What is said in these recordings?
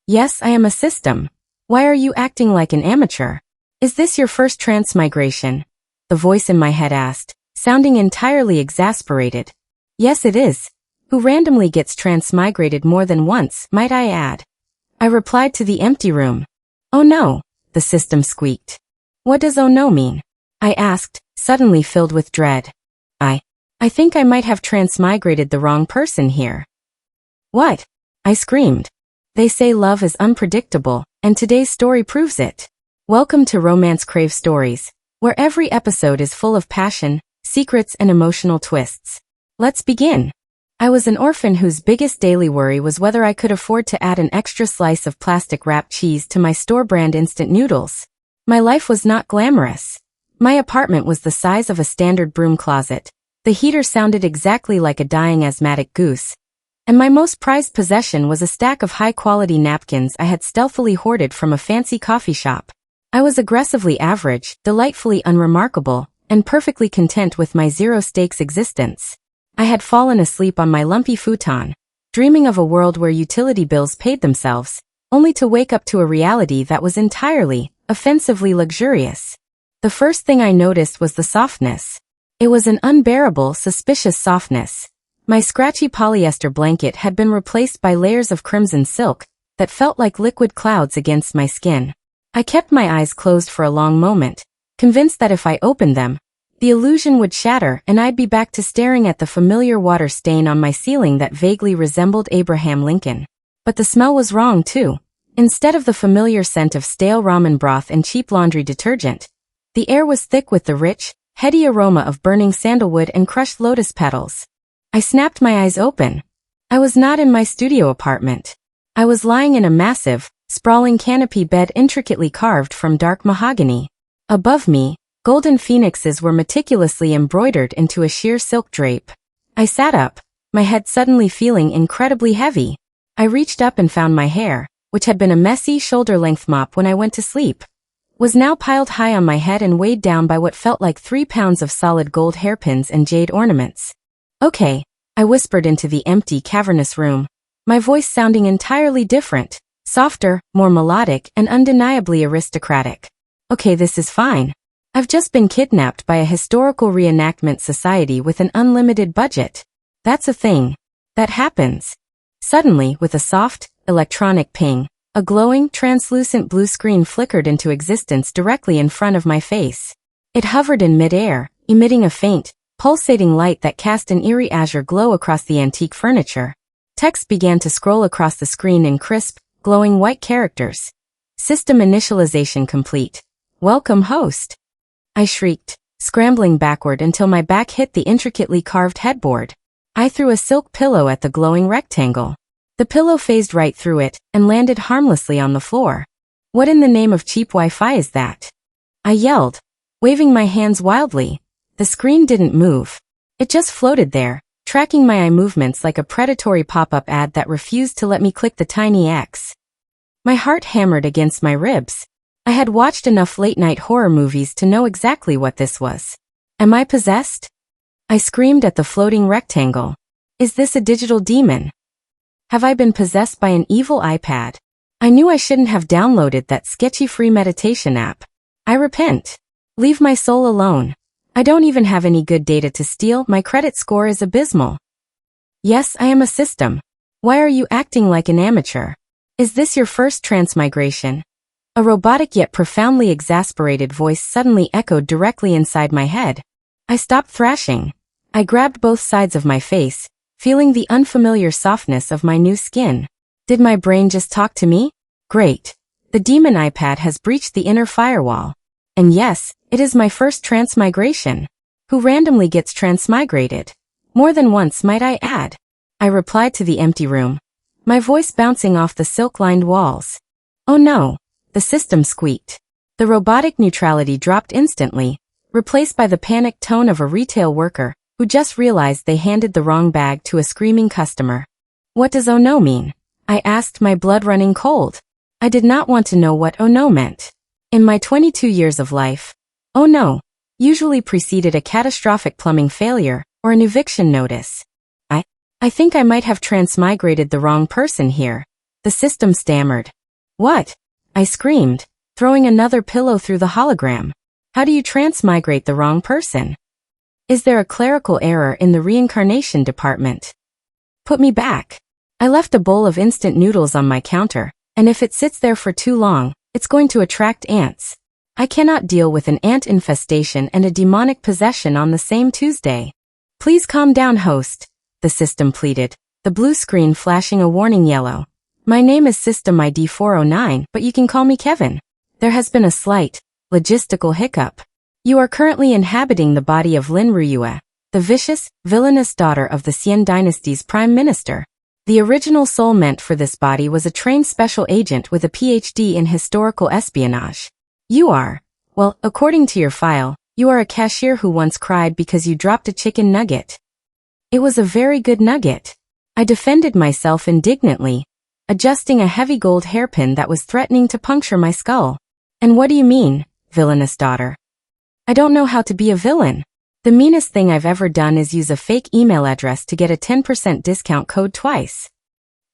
Yes, I am a system. Why are you acting like an amateur? Is this your first transmigration? The voice in my head asked, sounding entirely exasperated. Yes, it is. Who randomly gets transmigrated more than once, might I add? I replied to the empty room. Oh no, the system squeaked. What does oh no mean? I asked, suddenly filled with dread. I think I might have transmigrated the wrong person here. What? I screamed. They say love is unpredictable, and today's story proves it. Welcome to Romancecravestories, where every episode is full of passion, secrets, and emotional twists. Let's begin. I was an orphan whose biggest daily worry was whether I could afford to add an extra slice of plastic-wrapped cheese to my store-brand instant noodles. My life was not glamorous. My apartment was the size of a standard broom closet. The heater sounded exactly like a dying asthmatic goose. And my most prized possession was a stack of high-quality napkins I had stealthily hoarded from a fancy coffee shop. I was aggressively average, delightfully unremarkable, and perfectly content with my zero-stakes existence. I had fallen asleep on my lumpy futon, dreaming of a world where utility bills paid themselves, only to wake up to a reality that was entirely, offensively luxurious. The first thing I noticed was the softness. It was an unbearable, suspicious softness. My scratchy polyester blanket had been replaced by layers of crimson silk that felt like liquid clouds against my skin. I kept my eyes closed for a long moment, convinced that if I opened them, the illusion would shatter and I'd be back to staring at the familiar water stain on my ceiling that vaguely resembled Abraham Lincoln. But the smell was wrong too. Instead of the familiar scent of stale ramen broth and cheap laundry detergent, the air was thick with the rich, heady aroma of burning sandalwood and crushed lotus petals. I snapped my eyes open. I was not in my studio apartment. I was lying in a massive, sprawling canopy bed intricately carved from dark mahogany. Above me, golden phoenixes were meticulously embroidered into a sheer silk drape. I sat up, my head suddenly feeling incredibly heavy. I reached up and found my hair, which had been a messy shoulder-length mop when I went to sleep, was now piled high on my head and weighed down by what felt like 3 pounds of solid gold hairpins and jade ornaments. Okay, I whispered into the empty, cavernous room, my voice sounding entirely different, softer, more melodic, and undeniably aristocratic. Okay, this is fine. I've just been kidnapped by a historical reenactment society with an unlimited budget. That's a thing. That happens. Suddenly, with a soft, electronic ping, a glowing, translucent blue screen flickered into existence directly in front of my face. It hovered in mid-air, emitting a faint, pulsating light that cast an eerie azure glow across the antique furniture. Text began to scroll across the screen in crisp, glowing white characters. System initialization complete. Welcome, host. I shrieked, scrambling backward until my back hit the intricately carved headboard. I threw a silk pillow at the glowing rectangle. The pillow phased right through it and landed harmlessly on the floor. What in the name of cheap Wi-Fi is that? I yelled, waving my hands wildly. The screen didn't move. It just floated there, tracking my eye movements like a predatory pop-up ad that refused to let me click the tiny X. My heart hammered against my ribs. I had watched enough late-night horror movies to know exactly what this was. Am I possessed? I screamed at the floating rectangle. Is this a digital demon? Have I been possessed by an evil iPad? I knew I shouldn't have downloaded that sketchy free meditation app. I repent. Leave my soul alone. I don't even have any good data to steal. My credit score is abysmal. Yes, I am a system. Why are you acting like an amateur? Is this your first transmigration? A robotic yet profoundly exasperated voice suddenly echoed directly inside my head. I stopped thrashing. I grabbed both sides of my face, feeling the unfamiliar softness of my new skin. Did my brain just talk to me? Great. The demon iPad has breached the inner firewall. And yes, it is my first transmigration. Who randomly gets transmigrated? More than once, might I add. I replied to the empty room, my voice bouncing off the silk-lined walls. Oh no, the system squeaked. The robotic neutrality dropped instantly, replaced by the panicked tone of a retail worker who just realized they handed the wrong bag to a screaming customer. What does oh no mean? I asked, my blood running cold. I did not want to know what oh no meant. In my 22 years of life, oh no usually preceded a catastrophic plumbing failure or an eviction notice. I think I might have transmigrated the wrong person here. The system stammered. What? I screamed, throwing another pillow through the hologram. How do you transmigrate the wrong person? Is there a clerical error in the reincarnation department? Put me back. I left a bowl of instant noodles on my counter, and if it sits there for too long, it's going to attract ants. I cannot deal with an ant infestation and a demonic possession on the same Tuesday. Please calm down, host, the system pleaded, the blue screen flashing a warning yellow. My name is System ID 409, but you can call me Kevin. There has been a slight, logistical hiccup. You are currently inhabiting the body of Lin Ruyue, the vicious, villainous daughter of the Xian Dynasty's prime minister. The original soul meant for this body was a trained special agent with a PhD in historical espionage. You are, well, according to your file, you are a cashier who once cried because you dropped a chicken nugget. It was a very good nugget. I defended myself indignantly, adjusting a heavy gold hairpin that was threatening to puncture my skull. And what do you mean, villainous daughter? I don't know how to be a villain. The meanest thing I've ever done is use a fake email address to get a 10% discount code twice.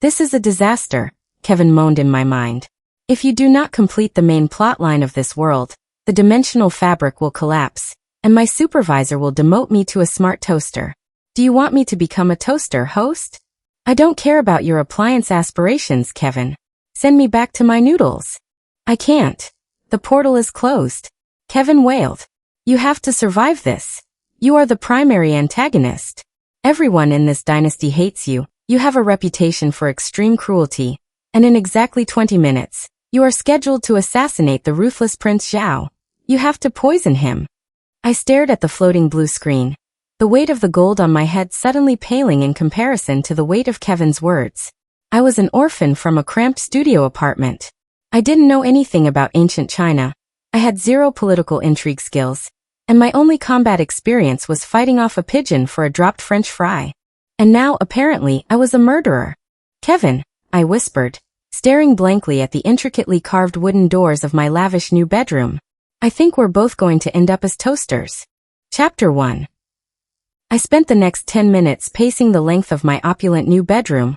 This is a disaster, Kevin moaned in my mind. If you do not complete the main plotline of this world, the dimensional fabric will collapse, and my supervisor will demote me to a smart toaster. Do you want me to become a toaster, host? I don't care about your appliance aspirations, Kevin. Send me back to my noodles. I can't. The portal is closed. Kevin wailed. You have to survive this. You are the primary antagonist. Everyone in this dynasty hates you. You have a reputation for extreme cruelty. And in exactly 20 minutes, you are scheduled to assassinate the ruthless Prince Zhao. You have to poison him. I stared at the floating blue screen, the weight of the gold on my head suddenly paling in comparison to the weight of Kevin's words. I was an orphan from a cramped studio apartment. I didn't know anything about ancient China. I had zero political intrigue skills, and my only combat experience was fighting off a pigeon for a dropped French fry. And now, apparently, I was a murderer. Kevin, I whispered, staring blankly at the intricately carved wooden doors of my lavish new bedroom. I think we're both going to end up as toasters. Chapter 1. I spent the next 10 minutes pacing the length of my opulent new bedroom.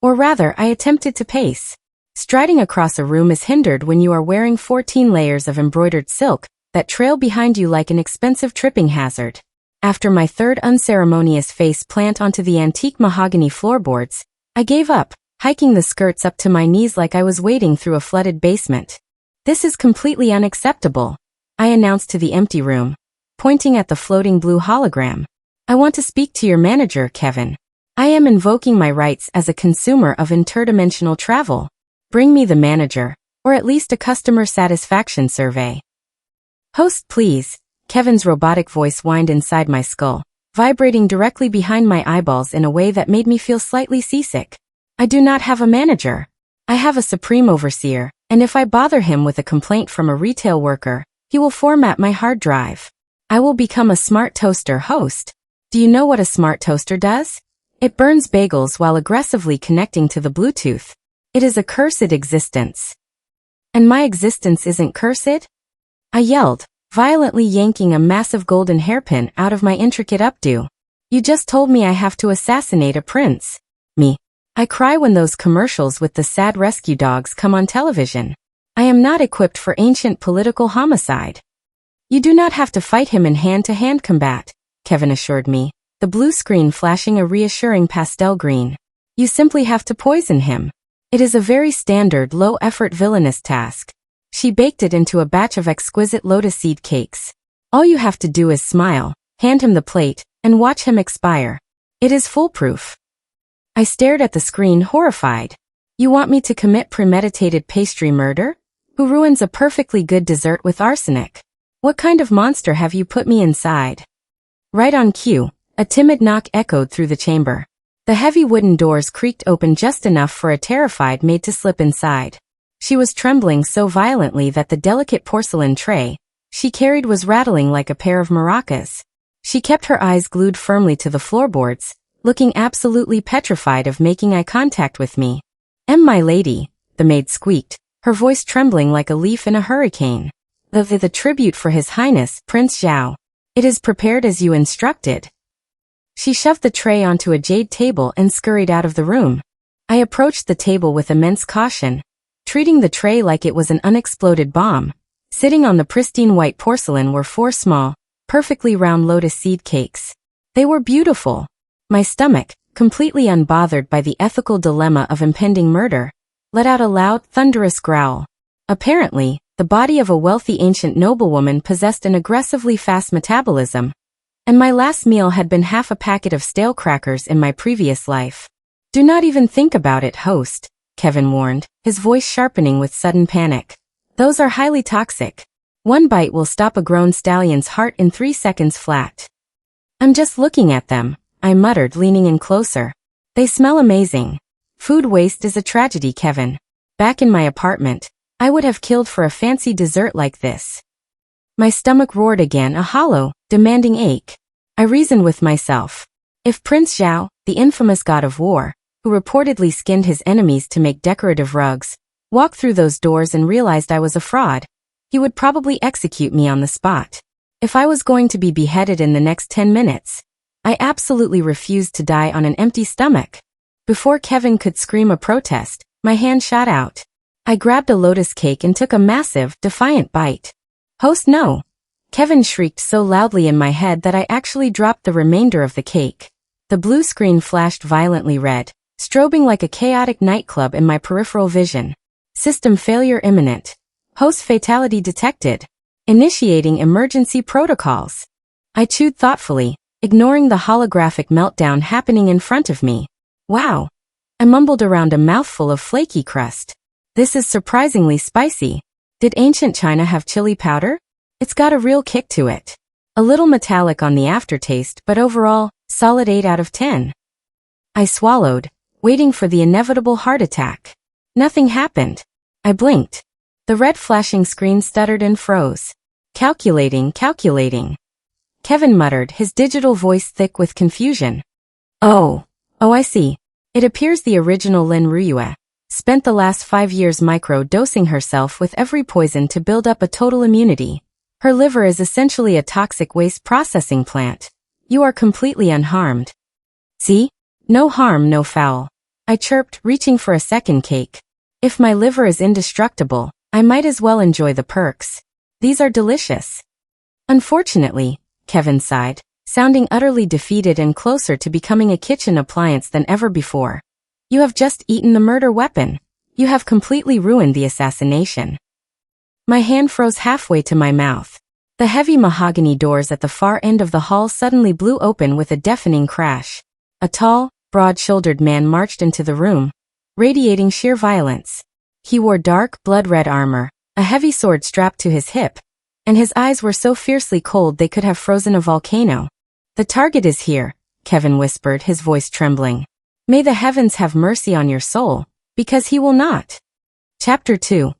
Or rather, I attempted to pace. Striding across a room is hindered when you are wearing 14 layers of embroidered silk that trail behind you like an expensive tripping hazard. After my third unceremonious face plant onto the antique mahogany floorboards, I gave up, hiking the skirts up to my knees like I was wading through a flooded basement. This is completely unacceptable, I announced to the empty room, pointing at the floating blue hologram. I want to speak to your manager, Kevin. I am invoking my rights as a consumer of interdimensional travel. Bring me the manager, or at least a customer satisfaction survey. Host, please, Kevin's robotic voice whined inside my skull, vibrating directly behind my eyeballs in a way that made me feel slightly seasick. I do not have a manager. I have a supreme overseer, and if I bother him with a complaint from a retail worker, he will format my hard drive. I will become a smart toaster, host. Do you know what a smart toaster does? It burns bagels while aggressively connecting to the Bluetooth. It is a cursed existence. And my existence isn't cursed? I yelled, violently yanking a massive golden hairpin out of my intricate updo. You just told me I have to assassinate a prince. Me. I cry when those commercials with the sad rescue dogs come on television. I am not equipped for ancient political homicide. You do not have to fight him in hand-to-hand combat, Kevin assured me, the blue screen flashing a reassuring pastel green. You simply have to poison him. It is a very standard low-effort villainous task. She baked it into a batch of exquisite lotus seed cakes. All you have to do is smile, hand him the plate, and watch him expire. It is foolproof. I stared at the screen horrified. You want me to commit premeditated pastry murder? Who ruins a perfectly good dessert with arsenic? What kind of monster have you put me inside? Right on cue, a timid knock echoed through the chamber. The heavy wooden doors creaked open just enough for a terrified maid to slip inside. She was trembling so violently that the delicate porcelain tray she carried was rattling like a pair of maracas. She kept her eyes glued firmly to the floorboards, looking absolutely petrified of making eye contact with me. My lady," the maid squeaked, her voice trembling like a leaf in a hurricane. The tribute for His Highness, Prince Zhao. It is prepared as you instructed." She shoved the tray onto a jade table and scurried out of the room. I approached the table with immense caution, treating the tray like it was an unexploded bomb. Sitting on the pristine white porcelain were 4 small, perfectly round lotus seed cakes. They were beautiful. My stomach, completely unbothered by the ethical dilemma of impending murder, let out a loud, thunderous growl. Apparently, the body of a wealthy ancient noblewoman possessed an aggressively fast metabolism, and my last meal had been half a packet of stale crackers in my previous life. Do not even think about it, host, Kevin warned, his voice sharpening with sudden panic. Those are highly toxic. 1 bite will stop a grown stallion's heart in 3 seconds flat. I'm just looking at them, I muttered, leaning in closer. They smell amazing. Food waste is a tragedy, Kevin. Back in my apartment, I would have killed for a fancy dessert like this. My stomach roared again, a hollow, demanding ache. I reasoned with myself. If Prince Zhao, the infamous god of war, who reportedly skinned his enemies to make decorative rugs, walked through those doors and realized I was a fraud, he would probably execute me on the spot. If I was going to be beheaded in the next 10 minutes, I absolutely refused to die on an empty stomach. Before Kevin could scream a protest, my hand shot out. I grabbed a lotus cake and took a massive, defiant bite. Host, no! Kevin shrieked so loudly in my head that I actually dropped the remainder of the cake. The blue screen flashed violently red, strobing like a chaotic nightclub in my peripheral vision. System failure imminent. Host fatality detected. Initiating emergency protocols. I chewed thoughtfully, ignoring the holographic meltdown happening in front of me. Wow! I mumbled around a mouthful of flaky crust. This is surprisingly spicy. Did ancient China have chili powder? It's got a real kick to it. A little metallic on the aftertaste, but overall, solid 8 out of 10. I swallowed, waiting for the inevitable heart attack. Nothing happened. I blinked. The red flashing screen stuttered and froze. Calculating. Kevin muttered, his digital voice thick with confusion. Oh, I see. It appears the original Lin Ruyue spent the last 5 years micro-dosing herself with every poison to build up a total immunity. Her liver is essentially a toxic waste processing plant. You are completely unharmed. See? No harm, no foul. I chirped, reaching for a second cake. If my liver is indestructible, I might as well enjoy the perks. These are delicious. Unfortunately, Kevin sighed, sounding utterly defeated and closer to becoming a kitchen appliance than ever before. You have just eaten the murder weapon. You have completely ruined the assassination. My hand froze halfway to my mouth. The heavy mahogany doors at the far end of the hall suddenly blew open with a deafening crash. A tall, broad-shouldered man marched into the room, radiating sheer violence. He wore dark, blood-red armor, a heavy sword strapped to his hip, and his eyes were so fiercely cold they could have frozen a volcano. The target is here, Kevin whispered, his voice trembling. May the heavens have mercy on your soul, because he will not. Chapter 2.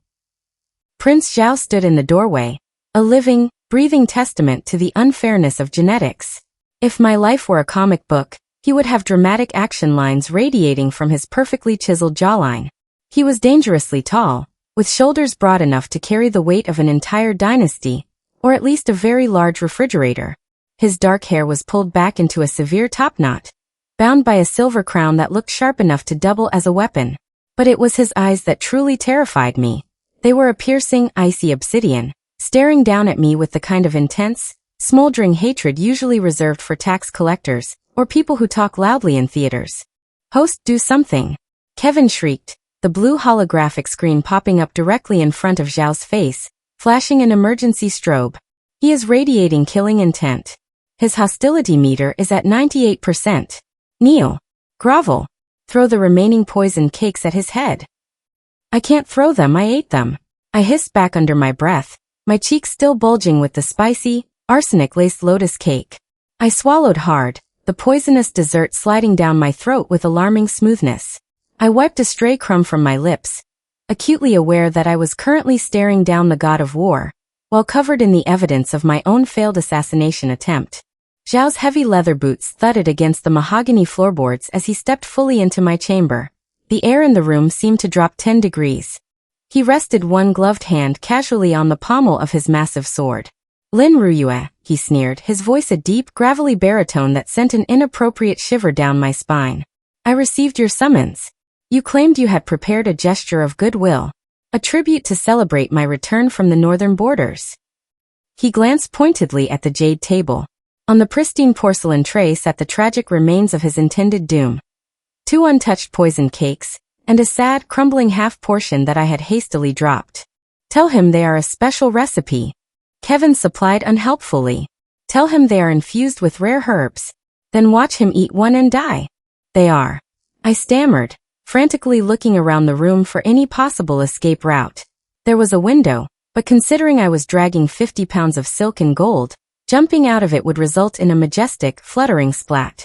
Prince Zhao stood in the doorway, a living, breathing testament to the unfairness of genetics. If my life were a comic book, he would have dramatic action lines radiating from his perfectly chiseled jawline. He was dangerously tall, with shoulders broad enough to carry the weight of an entire dynasty, or at least a very large refrigerator. His dark hair was pulled back into a severe topknot, bound by a silver crown that looked sharp enough to double as a weapon. But it was his eyes that truly terrified me. They were a piercing, icy obsidian, staring down at me with the kind of intense, smoldering hatred usually reserved for tax collectors, or people who talk loudly in theaters. Host, do something! Kevin shrieked, the blue holographic screen popping up directly in front of Zhao's face, flashing an emergency strobe. He is radiating killing intent. His hostility meter is at 98%. Kneel. Grovel. Throw the remaining poisoned cakes at his head. I can't throw them, I ate them. I hissed back under my breath, my cheeks still bulging with the spicy, arsenic-laced lotus cake. I swallowed hard, the poisonous dessert sliding down my throat with alarming smoothness. I wiped a stray crumb from my lips, acutely aware that I was currently staring down the god of war, while covered in the evidence of my own failed assassination attempt. Zhao's heavy leather boots thudded against the mahogany floorboards as he stepped fully into my chamber. The air in the room seemed to drop 10 degrees. He rested one gloved hand casually on the pommel of his massive sword. Lin Ruyue, he sneered, his voice a deep, gravelly baritone that sent an inappropriate shiver down my spine. I received your summons. You claimed you had prepared a gesture of goodwill, a tribute to celebrate my return from the northern borders. He glanced pointedly at the jade table. On the pristine porcelain tray sat the tragic remains of his intended doom. 2 untouched poisoned cakes, and a sad, crumbling half-portion that I had hastily dropped. Tell him they are a special recipe, Kevin supplied unhelpfully. Tell him they are infused with rare herbs. Then watch him eat one and die. They are. I stammered, frantically looking around the room for any possible escape route. There was a window, but considering I was dragging 50 pounds of silk and gold, jumping out of it would result in a majestic, fluttering splat.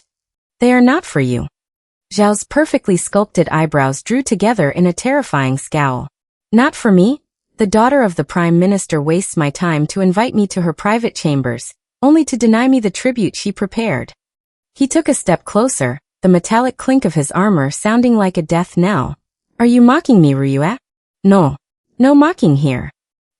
They are not for you. Zhao's perfectly sculpted eyebrows drew together in a terrifying scowl. Not for me? The daughter of the Prime Minister wastes my time to invite me to her private chambers, only to deny me the tribute she prepared. He took a step closer, the metallic clink of his armor sounding like a death knell. Are you mocking me, Ruyue? No. No mocking here.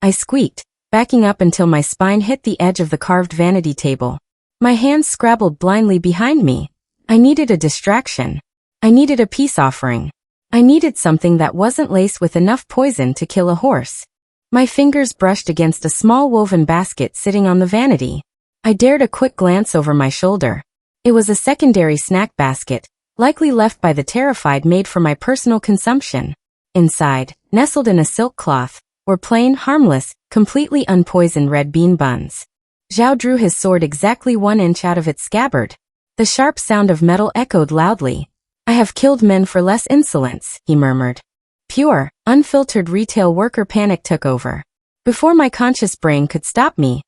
I squeaked, backing up until my spine hit the edge of the carved vanity table. My hands scrabbled blindly behind me. I needed a distraction. I needed a peace offering. I needed something that wasn't laced with enough poison to kill a horse. My fingers brushed against a small woven basket sitting on the vanity. I dared a quick glance over my shoulder. It was a secondary snack basket, likely left by the terrified maid for my personal consumption. Inside, nestled in a silk cloth, were plain, harmless, completely unpoisoned red bean buns. Zhao drew his sword exactly 1 inch out of its scabbard. The sharp sound of metal echoed loudly. I have killed men for less insolence, he murmured. Pure, unfiltered retail worker panic took over. Before my conscious brain could stop me,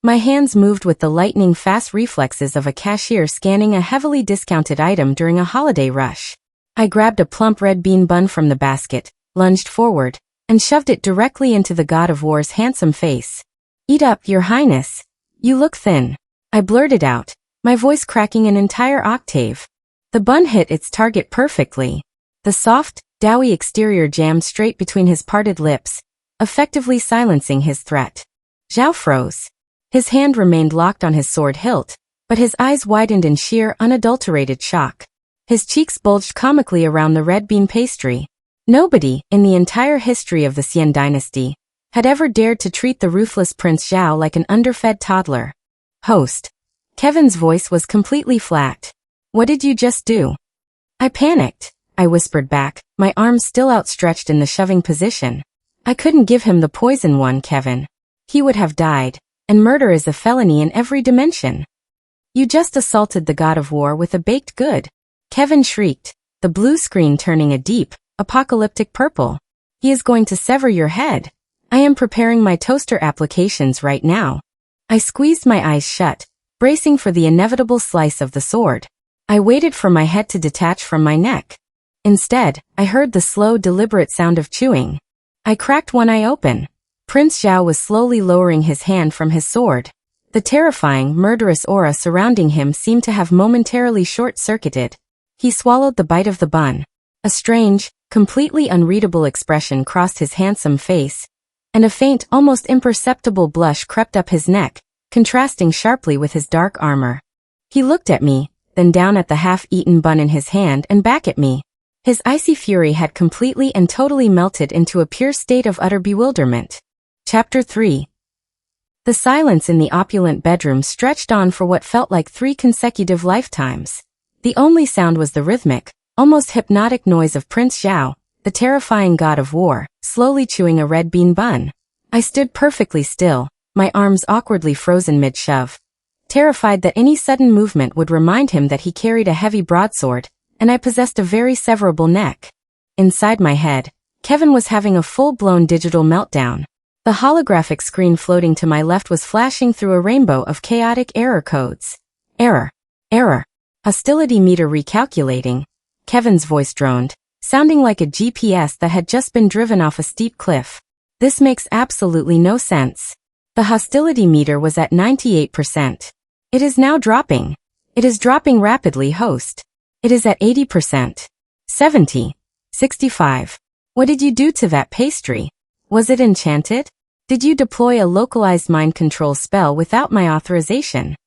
my hands moved with the lightning-fast reflexes of a cashier scanning a heavily discounted item during a holiday rush. I grabbed a plump red bean bun from the basket, lunged forward, and shoved it directly into the God of War's handsome face. Eat up, Your Highness. You look thin. I blurted out, my voice cracking an entire octave. The bun hit its target perfectly. The soft, doughy exterior jammed straight between his parted lips, effectively silencing his threat. Zhao froze. His hand remained locked on his sword hilt, but his eyes widened in sheer, unadulterated shock. His cheeks bulged comically around the red bean pastry. Nobody, in the entire history of the Xian Dynasty, had ever dared to treat the ruthless Prince Zhao like an underfed toddler. Host. Kevin's voice was completely flat. What did you just do? I panicked, I whispered back, my arms still outstretched in the shoving position. I couldn't give him the poison one, Kevin. He would have died, and murder is a felony in every dimension. You just assaulted the God of War with a baked good. Kevin shrieked, the blue screen turning a deep, apocalyptic purple. He is going to sever your head. I am preparing my toaster applications right now. I squeezed my eyes shut, bracing for the inevitable slice of the sword. I waited for my head to detach from my neck. Instead, I heard the slow, deliberate sound of chewing. I cracked one eye open. Prince Zhao was slowly lowering his hand from his sword. The terrifying, murderous aura surrounding him seemed to have momentarily short-circuited. He swallowed the bite of the bun. A strange, completely unreadable expression crossed his handsome face, and a faint, almost imperceptible blush crept up his neck, contrasting sharply with his dark armor. He looked at me, then down at the half-eaten bun in his hand and back at me. His icy fury had completely and totally melted into a pure state of utter bewilderment. Chapter 3. The silence in the opulent bedroom stretched on for what felt like 3 consecutive lifetimes. The only sound was the rhythmic, almost hypnotic noise of Prince Zhao, the terrifying God of War, slowly chewing a red bean bun. I stood perfectly still, my arms awkwardly frozen mid-shove, terrified that any sudden movement would remind him that he carried a heavy broadsword, and I possessed a very severable neck. Inside my head, Kevin was having a full-blown digital meltdown. The holographic screen floating to my left was flashing through a rainbow of chaotic error codes. Error. Error. Hostility meter recalculating. Kevin's voice droned, sounding like a GPS that had just been driven off a steep cliff. This makes absolutely no sense. The hostility meter was at 98%. It is now dropping. It is dropping rapidly, host. It is at 80%. 70. 65. What did you do to that pastry? Was it enchanted? Did you deploy a localized mind control spell without my authorization?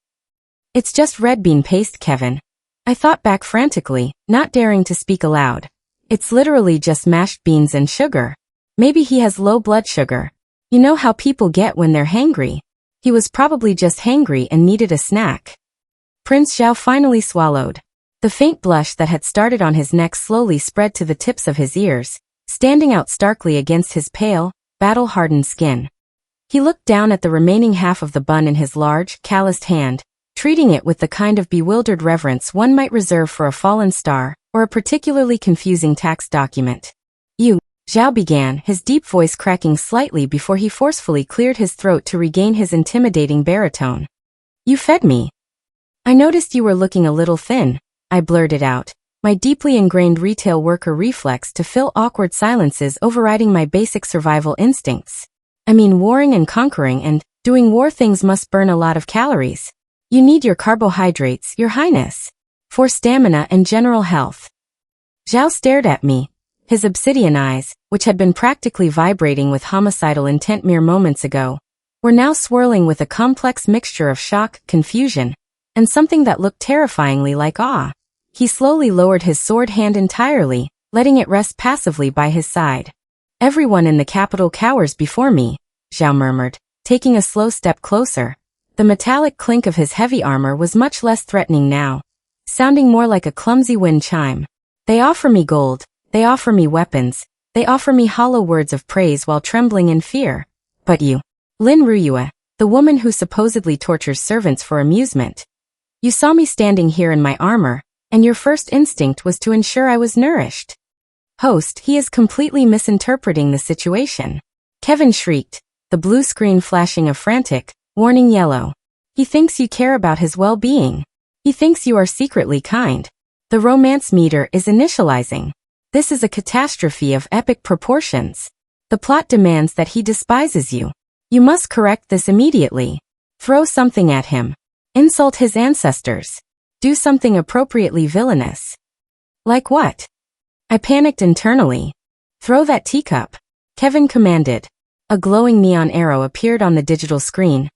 It's just red bean paste, Kevin. I thought back frantically, not daring to speak aloud. It's literally just mashed beans and sugar. Maybe he has low blood sugar. You know how people get when they're hangry. He was probably just hangry and needed a snack. Prince Zhao finally swallowed. The faint blush that had started on his neck slowly spread to the tips of his ears, standing out starkly against his pale, battle-hardened skin. He looked down at the remaining half of the bun in his large, calloused hand, treating it with the kind of bewildered reverence one might reserve for a fallen star or a particularly confusing tax document. You, Zhao began, his deep voice cracking slightly before he forcefully cleared his throat to regain his intimidating baritone. You fed me. I noticed you were looking a little thin, I blurted out, my deeply ingrained retail worker reflex to fill awkward silences overriding my basic survival instincts. I mean, warring and conquering and doing war things must burn a lot of calories. You need your carbohydrates, Your Highness, for stamina and general health. Zhao stared at me. His obsidian eyes, which had been practically vibrating with homicidal intent mere moments ago, were now swirling with a complex mixture of shock, confusion, and something that looked terrifyingly like awe. He slowly lowered his sword hand entirely, letting it rest passively by his side. Everyone in the capital cowers before me, Zhao murmured, taking a slow step closer. The metallic clink of his heavy armor was much less threatening now, sounding more like a clumsy wind chime. They offer me gold, they offer me weapons, they offer me hollow words of praise while trembling in fear. But you, Lin Ruyue, the woman who supposedly tortures servants for amusement. You saw me standing here in my armor, and your first instinct was to ensure I was nourished. Host, he is completely misinterpreting the situation. Kevin shrieked, the blue screen flashing a frantic, warning yellow. He thinks you care about his well-being. He thinks you are secretly kind. The romance meter is initializing. This is a catastrophe of epic proportions. The plot demands that he despises you. You must correct this immediately. Throw something at him. Insult his ancestors. Do something appropriately villainous. Like what? I panicked internally. Throw that teacup, Kevin commanded. A glowing neon arrow appeared on the digital screen,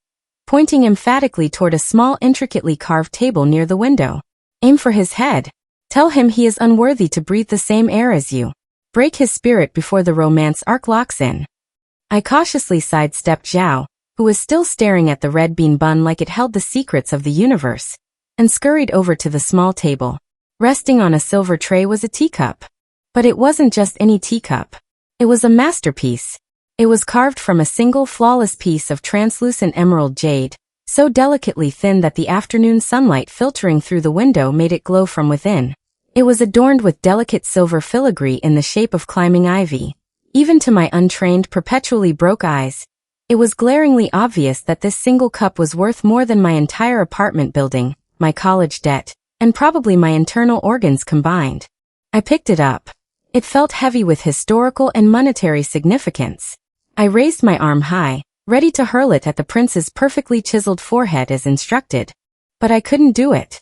pointing emphatically toward a small intricately carved table near the window. Aim for his head. Tell him he is unworthy to breathe the same air as you. Break his spirit before the romance arc locks in. I cautiously sidestepped Zhao, who was still staring at the red bean bun like it held the secrets of the universe, and scurried over to the small table. Resting on a silver tray was a teacup. But it wasn't just any teacup. It was a masterpiece. It was carved from a single flawless piece of translucent emerald jade, so delicately thin that the afternoon sunlight filtering through the window made it glow from within. It was adorned with delicate silver filigree in the shape of climbing ivy. Even to my untrained, perpetually broke eyes, it was glaringly obvious that this single cup was worth more than my entire apartment building, my college debt, and probably my internal organs combined. I picked it up. It felt heavy with historical and monetary significance. I raised my arm high, ready to hurl it at the prince's perfectly chiseled forehead as instructed. But I couldn't do it.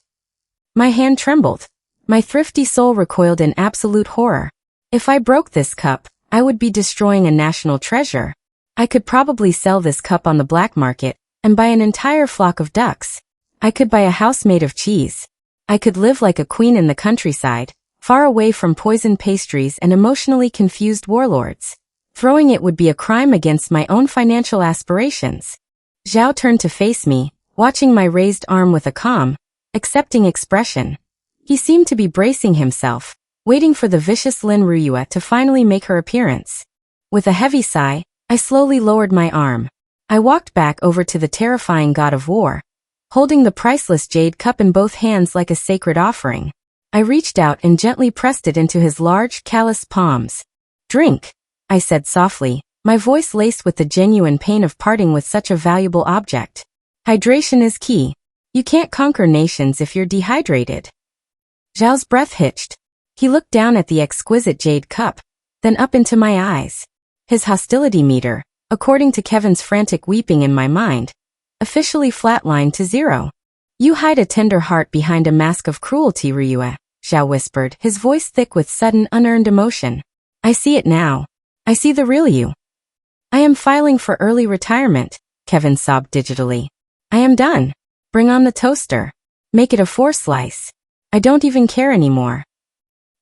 My hand trembled. My thrifty soul recoiled in absolute horror. If I broke this cup, I would be destroying a national treasure. I could probably sell this cup on the black market and buy an entire flock of ducks. I could buy a house made of cheese. I could live like a queen in the countryside, far away from poisoned pastries and emotionally confused warlords. Throwing it would be a crime against my own financial aspirations. Zhao turned to face me, watching my raised arm with a calm, accepting expression. He seemed to be bracing himself, waiting for the vicious Lin Ruyue to finally make her appearance. With a heavy sigh, I slowly lowered my arm. I walked back over to the terrifying god of war, holding the priceless jade cup in both hands like a sacred offering. I reached out and gently pressed it into his large, calloused palms. Drink, I said softly, my voice laced with the genuine pain of parting with such a valuable object. Hydration is key. You can't conquer nations if you're dehydrated. Zhao's breath hitched. He looked down at the exquisite jade cup, then up into my eyes. His hostility meter, according to Kevin's frantic weeping in my mind, officially flatlined to 0. You hide a tender heart behind a mask of cruelty, Ruyue, Zhao whispered, his voice thick with sudden unearned emotion. I see it now. I see the real you. I am filing for early retirement, Kevin sobbed digitally. I am done. Bring on the toaster. Make it a 4-slice. I don't even care anymore.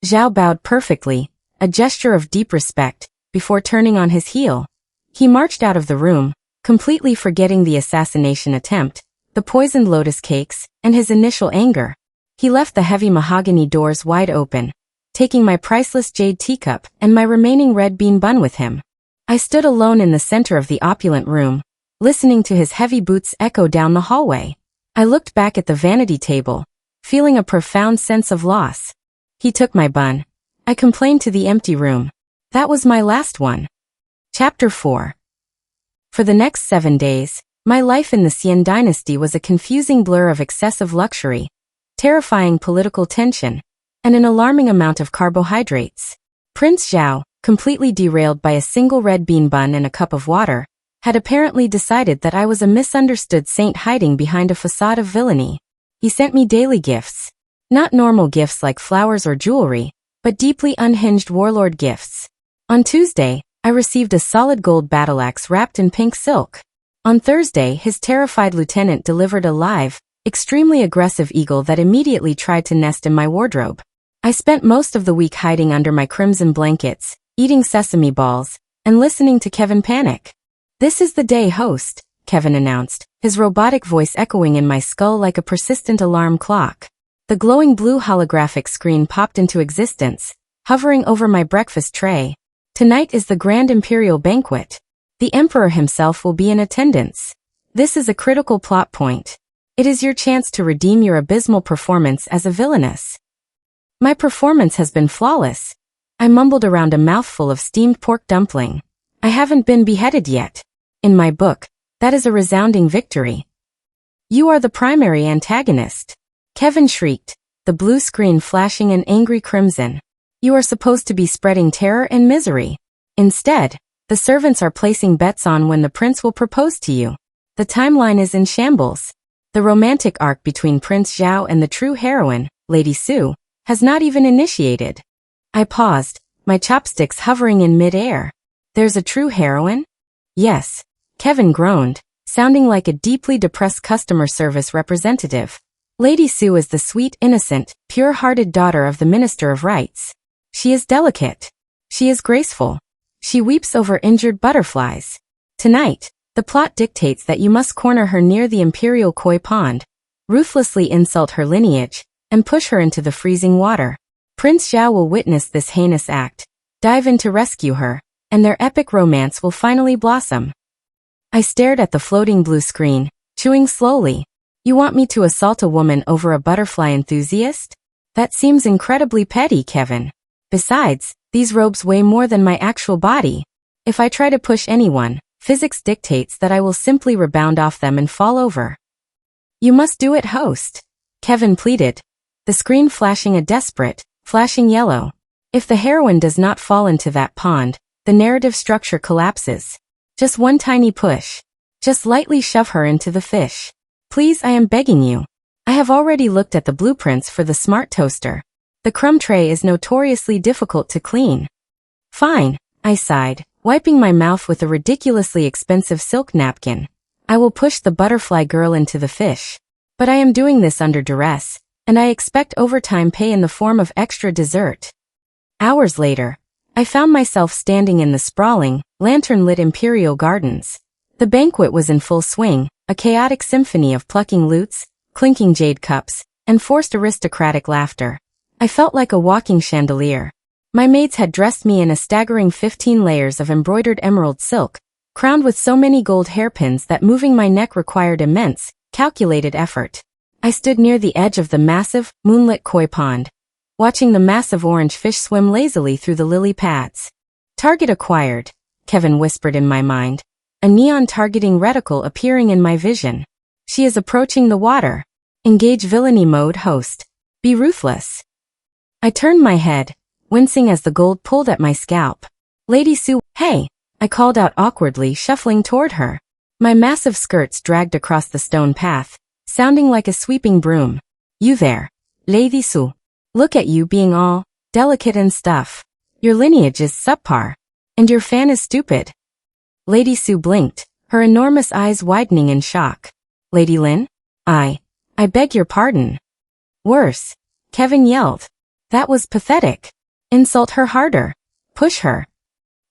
Zhao bowed perfectly, a gesture of deep respect, before turning on his heel. He marched out of the room, completely forgetting the assassination attempt, the poisoned lotus cakes, and his initial anger. He left the heavy mahogany doors wide open, taking my priceless jade teacup and my remaining red bean bun with him. I stood alone in the center of the opulent room, listening to his heavy boots echo down the hallway. I looked back at the vanity table, feeling a profound sense of loss. He took my bun. I complained to the empty room. That was my last one. Chapter 4. For the next 7 days, my life in the Xian Dynasty was a confusing blur of excessive luxury, terrifying political tension, and an alarming amount of carbohydrates. Prince Zhao, completely derailed by a single red bean bun and a cup of water, had apparently decided that I was a misunderstood saint hiding behind a facade of villainy. He sent me daily gifts. Not normal gifts like flowers or jewelry, but deeply unhinged warlord gifts. On Tuesday, I received a solid gold battle axe wrapped in pink silk. On Thursday, his terrified lieutenant delivered a live, extremely aggressive eagle that immediately tried to nest in my wardrobe. I spent most of the week hiding under my crimson blankets, eating sesame balls, and listening to Kevin panic. "This is the day, host," Kevin announced, his robotic voice echoing in my skull like a persistent alarm clock. The glowing blue holographic screen popped into existence, hovering over my breakfast tray. "Tonight is the Grand Imperial Banquet. The Emperor himself will be in attendance. This is a critical plot point. It is your chance to redeem your abysmal performance as a villainess." My performance has been flawless. I mumbled around a mouthful of steamed pork dumpling. I haven't been beheaded yet. In my book, that is a resounding victory. "You are the primary antagonist," Kevin shrieked, the blue screen flashing an angry crimson. "You are supposed to be spreading terror and misery. Instead, the servants are placing bets on when the prince will propose to you. The timeline is in shambles. The romantic arc between Prince Zhao and the true heroine, Lady Su, has not even initiated." I paused, my chopsticks hovering in mid-air. "There's a true heroine?" "Yes," Kevin groaned, sounding like a deeply depressed customer service representative. "Lady Su is the sweet, innocent, pure-hearted daughter of the Minister of Rights. She is delicate. She is graceful. She weeps over injured butterflies. Tonight, the plot dictates that you must corner her near the Imperial Koi Pond, ruthlessly insult her lineage, and push her into the freezing water. Prince Zhao will witness this heinous act, dive in to rescue her, and their epic romance will finally blossom." I stared at the floating blue screen, chewing slowly. "You want me to assault a woman over a butterfly enthusiast? That seems incredibly petty, Kevin. Besides, these robes weigh more than my actual body. If I try to push anyone, physics dictates that I will simply rebound off them and fall over." "You must do it, host," Kevin pleaded, the screen flashing a desperate, flashing yellow. "If the heroine does not fall into that pond, the narrative structure collapses. Just one tiny push. Just lightly shove her into the fish. Please, I am begging you. I have already looked at the blueprints for the smart toaster. The crumb tray is notoriously difficult to clean." "Fine," I sighed, wiping my mouth with a ridiculously expensive silk napkin. "I will push the butterfly girl into the fish. But I am doing this under duress, and I expect overtime pay in the form of extra dessert." Hours later, I found myself standing in the sprawling, lantern-lit Imperial Gardens. The banquet was in full swing, a chaotic symphony of plucking lutes, clinking jade cups, and forced aristocratic laughter. I felt like a walking chandelier. My maids had dressed me in a staggering 15 layers of embroidered emerald silk, crowned with so many gold hairpins that moving my neck required immense, calculated effort. I stood near the edge of the massive, moonlit koi pond, watching the massive orange fish swim lazily through the lily pads. "Target acquired," Kevin whispered in my mind, a neon targeting reticle appearing in my vision. "She is approaching the water. Engage villainy mode, host. Be ruthless." I turned my head, wincing as the gold pulled at my scalp. "Lady Su, hey," I called out awkwardly, shuffling toward her. My massive skirts dragged across the stone path, sounding like a sweeping broom. "You there, Lady Su. Look at you being all delicate and stuff. Your lineage is subpar. And your fan is stupid." Lady Su blinked, her enormous eyes widening in shock. "Lady Lin? I beg your pardon." "Worse," Kevin yelled. "That was pathetic. Insult her harder." Push her.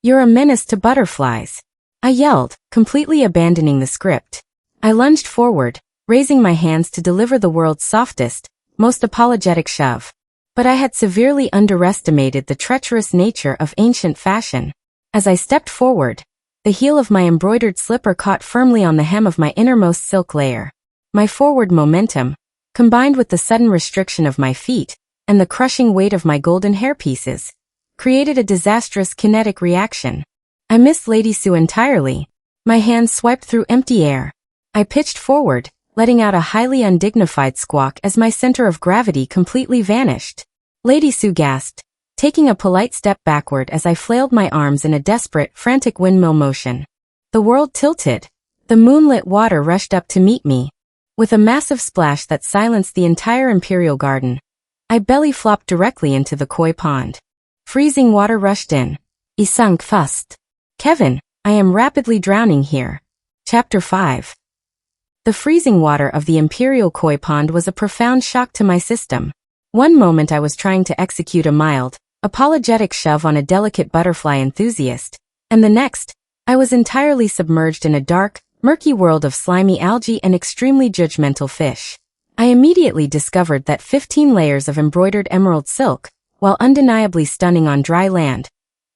You're a menace to butterflies. I yelled, completely abandoning the script. I lunged forward, raising my hands to deliver the world's softest, most apologetic shove. But I had severely underestimated the treacherous nature of ancient fashion. As I stepped forward, the heel of my embroidered slipper caught firmly on the hem of my innermost silk layer. My forward momentum, combined with the sudden restriction of my feet and the crushing weight of my golden hairpieces, created a disastrous kinetic reaction. I missed Lady Su entirely. My hands swiped through empty air. I pitched forward, letting out a highly undignified squawk as my center of gravity completely vanished. Lady Su gasped, taking a polite step backward as I flailed my arms in a desperate, frantic windmill motion. The world tilted. The moonlit water rushed up to meet me. With a massive splash that silenced the entire imperial garden, I belly flopped directly into the koi pond. Freezing water rushed in. I sunk fast. Kevin, I am rapidly drowning here. Chapter 5. The freezing water of the imperial koi pond was a profound shock to my system. One moment I was trying to execute a mild, apologetic shove on a delicate butterfly enthusiast, and the next, I was entirely submerged in a dark, murky world of slimy algae and extremely judgmental fish. I immediately discovered that 15 layers of embroidered emerald silk, while undeniably stunning on dry land,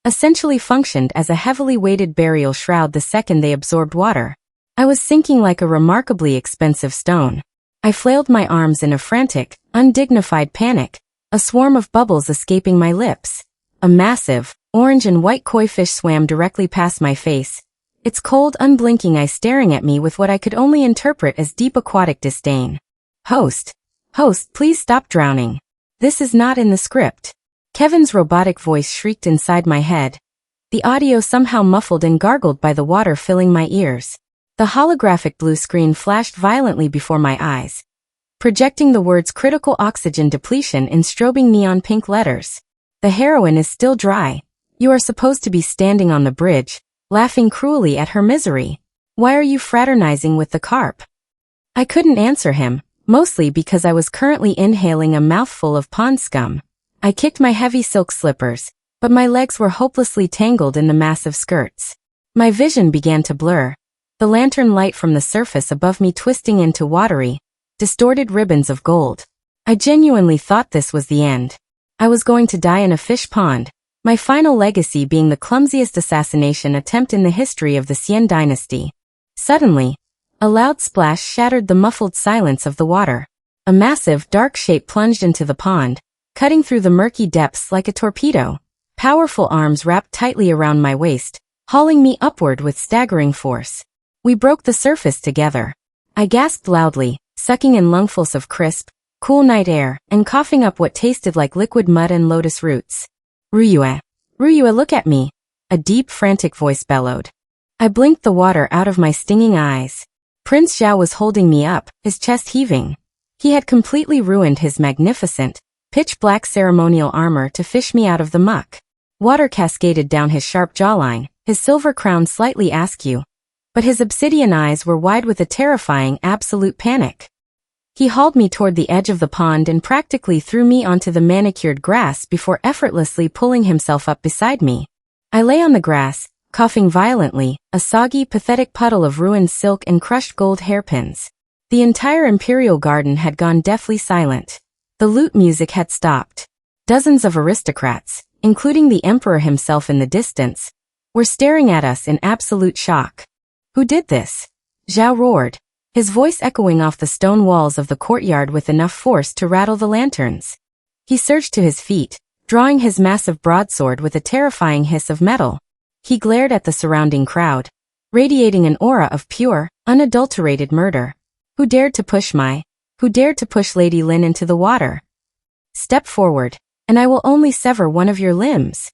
essentially functioned as a heavily weighted burial shroud the second they absorbed water. I was sinking like a remarkably expensive stone. I flailed my arms in a frantic, undignified panic, a swarm of bubbles escaping my lips. A massive, orange and white koi fish swam directly past my face, its cold, unblinking eyes staring at me with what I could only interpret as deep aquatic disdain. Host, please stop drowning. This is not in the script. Kevin's robotic voice shrieked inside my head, the audio somehow muffled and gargled by the water filling my ears. The holographic blue screen flashed violently before my eyes, projecting the words critical oxygen depletion in strobing neon pink letters. The heroine is still dry. You are supposed to be standing on the bridge, laughing cruelly at her misery. Why are you fraternizing with the carp? I couldn't answer him, mostly because I was currently inhaling a mouthful of pond scum. I kicked my heavy silk slippers, but my legs were hopelessly tangled in the massive skirts. My vision began to blur, the lantern light from the surface above me twisting into watery, distorted ribbons of gold. I genuinely thought this was the end. I was going to die in a fish pond, my final legacy being the clumsiest assassination attempt in the history of the Xian Dynasty. Suddenly, a loud splash shattered the muffled silence of the water. A massive, dark shape plunged into the pond, cutting through the murky depths like a torpedo. Powerful arms wrapped tightly around my waist, hauling me upward with staggering force. We broke the surface together. I gasped loudly, sucking in lungfuls of crisp, cool night air, and coughing up what tasted like liquid mud and lotus roots. Ruyue, look at me, a deep, frantic voice bellowed. I blinked the water out of my stinging eyes. Prince Zhao was holding me up, his chest heaving. He had completely ruined his magnificent, pitch-black ceremonial armor to fish me out of the muck. Water cascaded down his sharp jawline, his silver crown slightly askew, but his obsidian eyes were wide with a terrifying, absolute panic. He hauled me toward the edge of the pond and practically threw me onto the manicured grass before effortlessly pulling himself up beside me. I lay on the grass, coughing violently, a soggy, pathetic puddle of ruined silk and crushed gold hairpins. The entire imperial garden had gone deathly silent. The lute music had stopped. Dozens of aristocrats, including the emperor himself in the distance, were staring at us in absolute shock. Who did this? Zhao roared, his voice echoing off the stone walls of the courtyard with enough force to rattle the lanterns. He surged to his feet, drawing his massive broadsword with a terrifying hiss of metal. He glared at the surrounding crowd, radiating an aura of pure, unadulterated murder. Who dared to push Lady Lin into the water? Step forward, and I will only sever one of your limbs.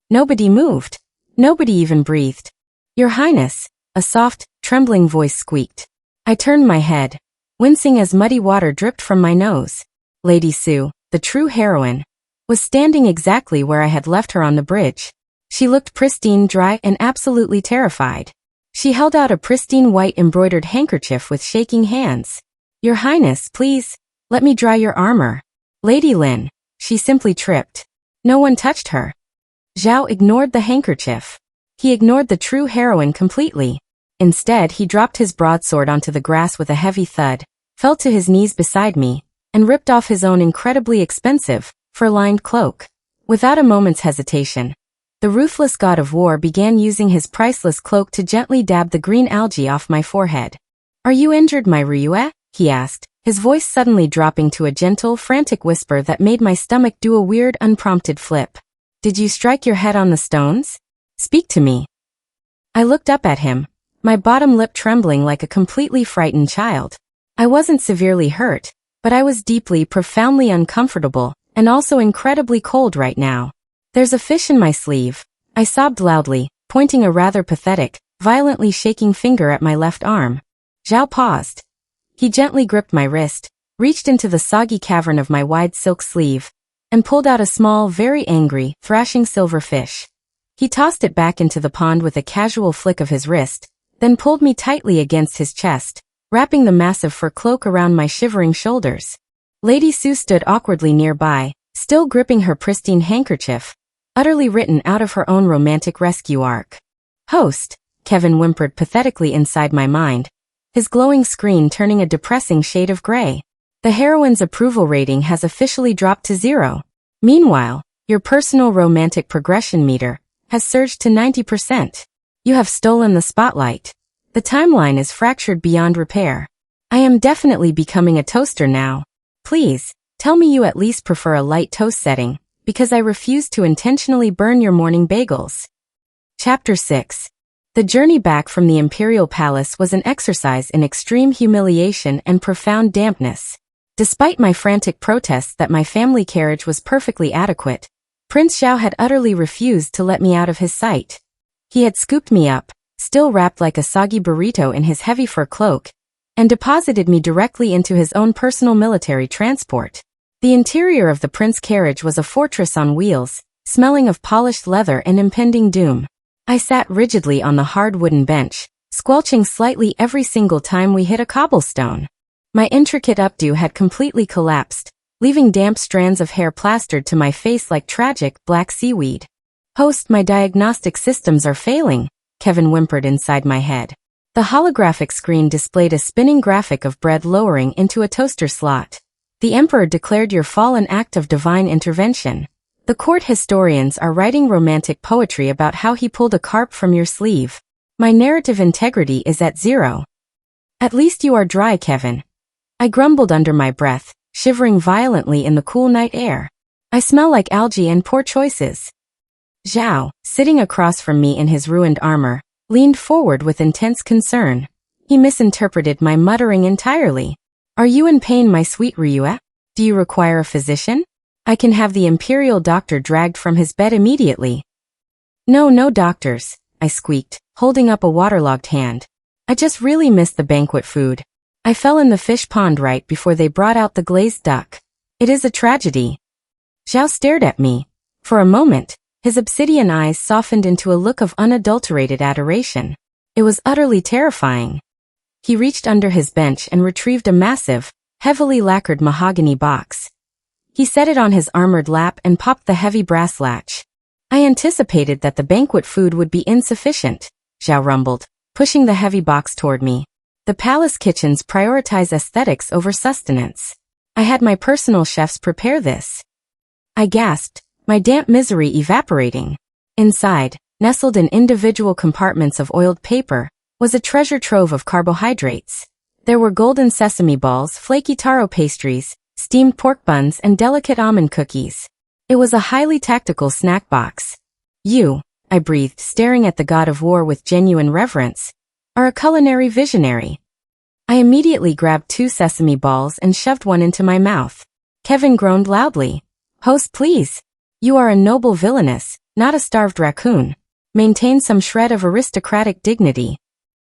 Nobody moved. Nobody even breathed. Your Highness, a soft, trembling voice squeaked. I turned my head, wincing as muddy water dripped from my nose. Lady Su, the true heroine, was standing exactly where I had left her on the bridge. She looked pristine, dry, and absolutely terrified. She held out a pristine white embroidered handkerchief with shaking hands. Your Highness, please, let me dry your armor. Lady Lin, she simply tripped. No one touched her. Zhao ignored the handkerchief. He ignored the true heroine completely. Instead, he dropped his broadsword onto the grass with a heavy thud, fell to his knees beside me, and ripped off his own incredibly expensive, fur-lined cloak. Without a moment's hesitation, the ruthless god of war began using his priceless cloak to gently dab the green algae off my forehead. "Are you injured, my Ruyue?" he asked, his voice suddenly dropping to a gentle, frantic whisper that made my stomach do a weird, unprompted flip. "Did you strike your head on the stones? Speak to me." I looked up at him, my bottom lip trembling like a completely frightened child. I wasn't severely hurt, but I was deeply, profoundly uncomfortable, and also incredibly cold right now. "There's a fish in my sleeve," I sobbed loudly, pointing a rather pathetic, violently shaking finger at my left arm. Zhao paused. He gently gripped my wrist, reached into the soggy cavern of my wide silk sleeve, and pulled out a small, very angry, thrashing silver fish. He tossed it back into the pond with a casual flick of his wrist, then pulled me tightly against his chest, wrapping the massive fur cloak around my shivering shoulders. Lady Sue stood awkwardly nearby, still gripping her pristine handkerchief, utterly written out of her own romantic rescue arc. "Host," Kevin whimpered pathetically inside my mind, his glowing screen turning a depressing shade of gray. "The heroine's approval rating has officially dropped to 0. Meanwhile, your personal romantic progression meter has surged to 90%. You have stolen the spotlight. The timeline is fractured beyond repair. I am definitely becoming a toaster now. Please, tell me you at least prefer a light toast setting, because I refuse to intentionally burn your morning bagels." Chapter 6. The journey back from the Imperial Palace was an exercise in extreme humiliation and profound dampness. Despite my frantic protests that my family carriage was perfectly adequate, Prince Zhao had utterly refused to let me out of his sight. He had scooped me up, still wrapped like a soggy burrito in his heavy fur cloak, and deposited me directly into his own personal military transport. The interior of the prince carriage was a fortress on wheels, smelling of polished leather and impending doom. I sat rigidly on the hard wooden bench, squelching slightly every single time we hit a cobblestone. My intricate updo had completely collapsed, leaving damp strands of hair plastered to my face like tragic black seaweed. "Host, my diagnostic systems are failing," Kevin whimpered inside my head. The holographic screen displayed a spinning graphic of bread lowering into a toaster slot. "The Emperor declared your fall an act of divine intervention. The court historians are writing romantic poetry about how he pulled a carp from your sleeve. My narrative integrity is at 0. At least you are dry, Kevin." I grumbled under my breath, shivering violently in the cool night air. "I smell like algae and poor choices." Zhao, sitting across from me in his ruined armor, leaned forward with intense concern. He misinterpreted my muttering entirely. "Are you in pain, my sweet Ruyue? Do you require a physician? I can have the imperial doctor dragged from his bed immediately." No doctors," I squeaked, holding up a waterlogged hand. "I just really missed the banquet food. I fell in the fish pond right before they brought out the glazed duck. It is a tragedy." Zhao stared at me. For a moment, his obsidian eyes softened into a look of unadulterated adoration. It was utterly terrifying. He reached under his bench and retrieved a massive, heavily lacquered mahogany box. He set it on his armored lap and popped the heavy brass latch. "I anticipated that the banquet food would be insufficient," Zhao rumbled, pushing the heavy box toward me. "The palace kitchens prioritize aesthetics over sustenance. I had my personal chefs prepare this." I gasped, my damp misery evaporating. Inside, nestled in individual compartments of oiled paper, was a treasure trove of carbohydrates. There were golden sesame balls, flaky taro pastries, steamed pork buns, and delicate almond cookies. It was a highly tactical snack box. "You," I breathed, staring at the god of war with genuine reverence, "are a culinary visionary." I immediately grabbed 2 sesame balls and shoved one into my mouth. Kevin groaned loudly. "Host, please. You are a noble villainess, not a starved raccoon. Maintain some shred of aristocratic dignity."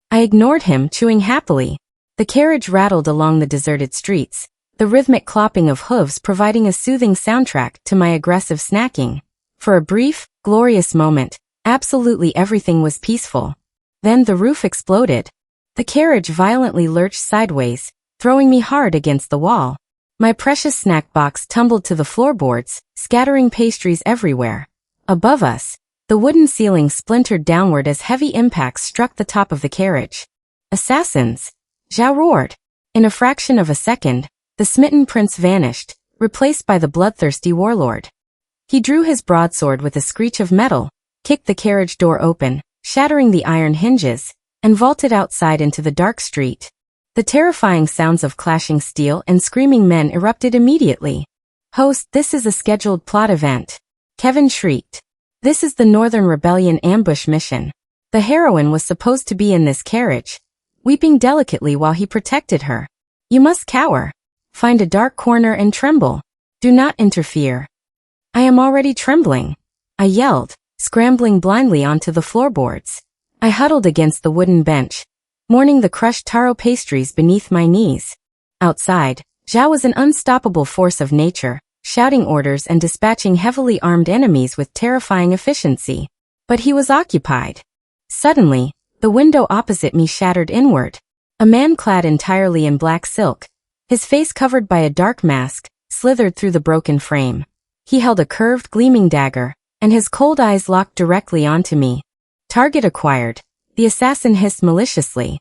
I ignored him, chewing happily. The carriage rattled along the deserted streets, the rhythmic clopping of hooves providing a soothing soundtrack to my aggressive snacking. For a brief, glorious moment, absolutely everything was peaceful. Then the roof exploded. The carriage violently lurched sideways, throwing me hard against the wall. My precious snack box tumbled to the floorboards, scattering pastries everywhere. Above us, the wooden ceiling splintered downward as heavy impacts struck the top of the carriage. Assassins! Zhao roared. In a fraction of a second, the smitten prince vanished, replaced by the bloodthirsty warlord. He drew his broadsword with a screech of metal, kicked the carriage door open, shattering the iron hinges, and vaulted outside into the dark street. The terrifying sounds of clashing steel and screaming men erupted immediately. "Host, this is a scheduled plot event," Kevin shrieked. "This is the Northern Rebellion ambush mission." The heroine was supposed to be in this carriage, weeping delicately while he protected her. "You must cower. Find a dark corner and tremble. Do not interfere." "I am already trembling," I yelled, scrambling blindly onto the floorboards. I huddled against the wooden bench, mourning the crushed taro pastries beneath my knees. Outside, Zhao was an unstoppable force of nature, shouting orders and dispatching heavily armed enemies with terrifying efficiency. But he was occupied. Suddenly, the window opposite me shattered inward. A man clad entirely in black silk, his face covered by a dark mask, slithered through the broken frame. He held a curved, gleaming dagger, and his cold eyes locked directly onto me. "Target acquired," the assassin hissed maliciously.